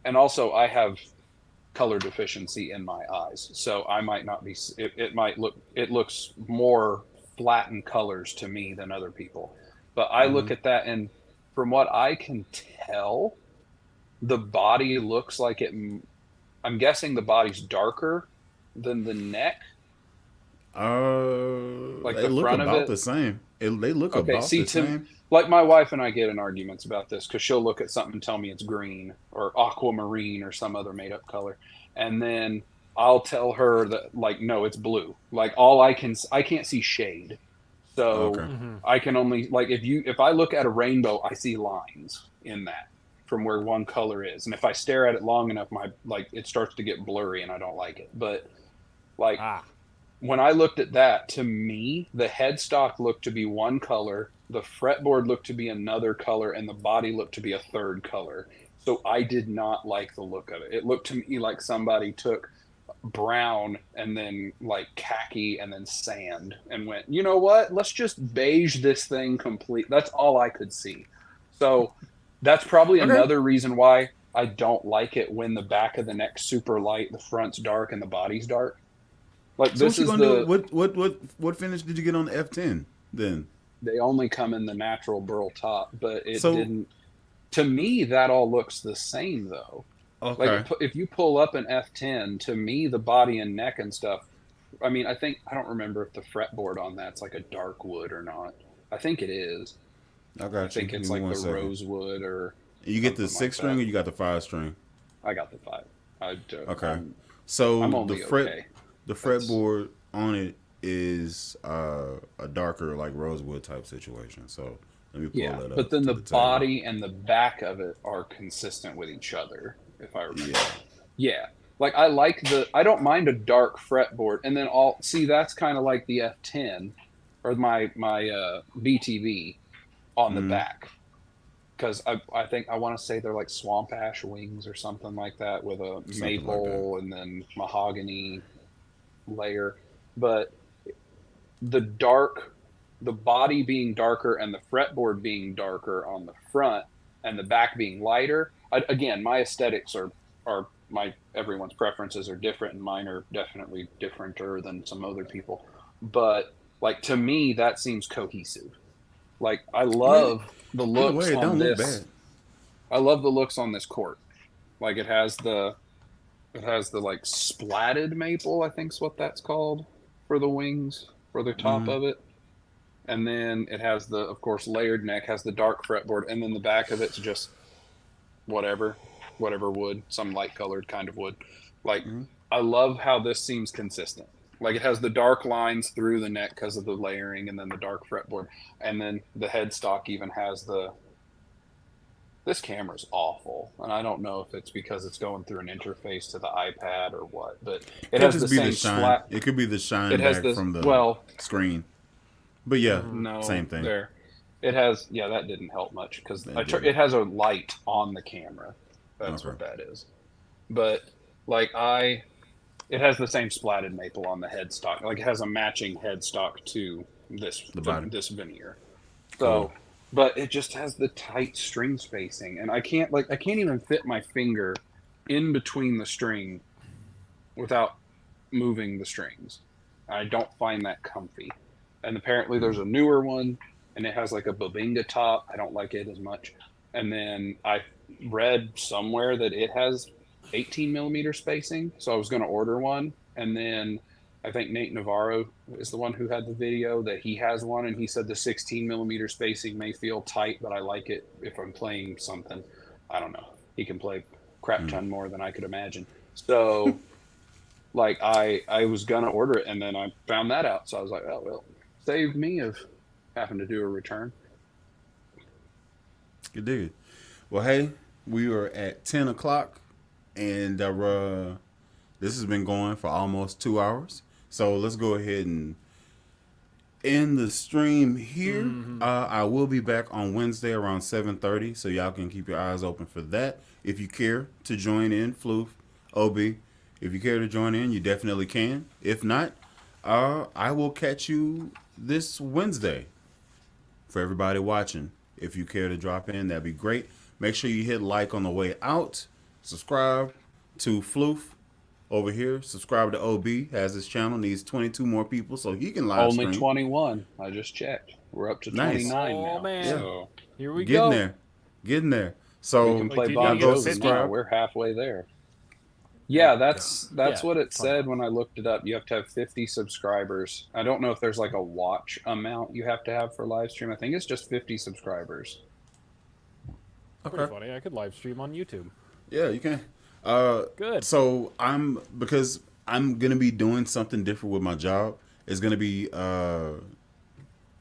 and also I have color deficiency in my eyes, so I might not be, it looks more flattened colors to me than other people, but I look at that, and from what I can tell, the body looks like I'm guessing the body's darker than the neck. Like they the look front of about it? the same. They look Okay, about see, the same. like my wife and I get in arguments about this because she'll look at something and tell me it's green or aquamarine or some other made up color. And then I'll tell her that like, no, it's blue. Like I can't see shade. So I can only, like, if I look at a rainbow, I see lines in that from where one color is. And if I stare at it long enough, it starts to get blurry and I don't like it. But like, when I looked at that, to me, the headstock looked to be one color, the fretboard looked to be another color, and the body looked to be a third color. So I did not like the look of it. It looked to me like somebody took brown and then like khaki and then sand and went, you know what? Let's just beige this thing complete. That's all I could see. So that's probably another reason why I don't like it when the back of the neck's super light, the front's dark, and the body's dark. Like so this is what finish did you get on the F10 then? They only come in the natural burl top, but it didn't. To me, that all looks the same though. Okay. Like if you pull up an F10, to me, the body and neck and stuff. I mean, I don't remember if the fretboard on that's like a dark wood or not. I think it is. I think it's like the rosewood or. You get the 6-string or you got the 5-string? I got the 5. Okay. So I'm the fretboard on it is a darker like rosewood type situation. So let me pull that up. But then the body and the back of it are consistent with each other, if I remember. Yeah. Like I don't mind a dark fretboard, and then that's kind of like the F10 or my BTV on the back. because I think I want to say they're like swamp ash wings or something like that with a Something maple and then mahogany layer. But the body being darker and the fretboard being darker on the front and the back being lighter. Again, my aesthetics are everyone's preferences are different, and mine are definitely differenter than some other people. But like to me, that seems cohesive. Like I love the looks it on don't look this. bad. I love the looks on this court. Like it has the like splatted maple, I think's what that's called for the wings, for the top of it. And then it has the, of course, layered neck, has the dark fretboard, and then the back of it's just whatever wood, some light colored kind of wood. Like I love how this seems consistent. Like it has the dark lines through the neck because of the layering, and then the dark fretboard, and then the headstock even has the. This camera's awful, and I don't know if it's because it's going through an interface to the iPad or what, but it has the same splat. It could be the shine It has back this from the screen. But yeah, no, same thing. There, it has. Yeah, that didn't help much because it has a light on the camera. That's what that is. But like it has the same splatted maple on the headstock. Like it has a matching headstock to this veneer. So, but it just has the tight string spacing, and I can't even fit my finger in between the string without moving the strings. I don't find that comfy. And apparently there's a newer one, and it has like a Bobinga top. I don't like it as much. And then I read somewhere that it has 18 millimeter spacing, so I was going to order one. And then I think Nate Navarro is the one who had the video that he has one, and he said the 16 millimeter spacing may feel tight, but I like it if I'm playing something. I don't know. He can play crap ton more than I could imagine. So like I was going to order it, and then I found that out. So I was like, oh, well, saved me of having to do a return. Good dig. Well, hey, we are at 10 o'clock, and this has been going for almost 2 hours. So let's go ahead and end the stream here. I will be back on Wednesday around 7:30, so y'all can keep your eyes open for that. If you care to join in, Floof, OB, if you care to join in, you definitely can. If not, I will catch you this Wednesday. For everybody watching, if you care to drop in, that'd be great. Make sure you hit like on the way out. Subscribe to Floof over here. Subscribe to OB. Has his channel. Needs 22 more people so he can live stream. Only 21. I just checked. We're up to 29 now. Man. So here we go. Getting there. So we can play Like, Bon go Jovi now. We're halfway there. Yeah, that's what it said when I looked it up. You have to have 50 subscribers. I don't know if there's like a watch amount you have to have for live stream. I think it's just 50 subscribers. Pretty funny. I could live stream on YouTube. Yeah, you can. Good. So because I'm gonna be doing something different with my job. It's gonna be they're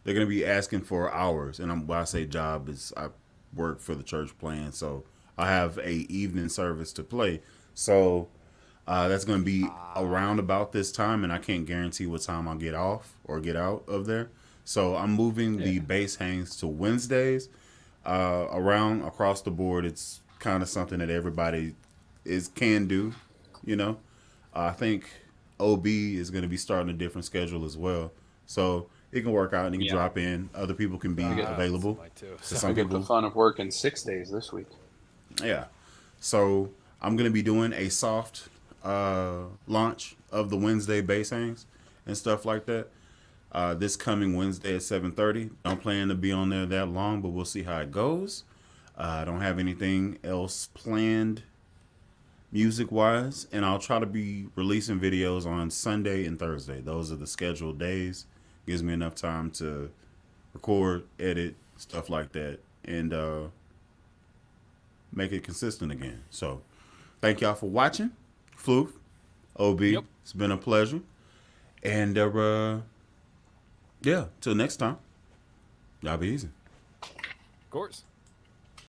gonna be asking for hours, and when I say job is I work for the church plan, so I have a evening service to play. So that's gonna be around about this time, and I can't guarantee what time I'll get off or get out of there. So I'm moving the bass hangs to Wednesdays. Around across the board, it's kind of something that everybody can do, you know. I think OB is going to be starting a different schedule as well, so it can work out and it can drop in. Other people can be available. I get the fun of working 6 days this week. Yeah, so I'm going to be doing a soft launch of the Wednesday bass hangs and stuff like that. This coming Wednesday at 7:30. Don't plan to be on there that long, but we'll see how it goes. I don't have anything else planned music-wise, and I'll try to be releasing videos on Sunday and Thursday. Those are the scheduled days. Gives me enough time to record, edit, stuff like that, and make it consistent again. So, thank y'all for watching. Floof, OB, It's been a pleasure. And yeah, till next time, y'all be easy. Of course.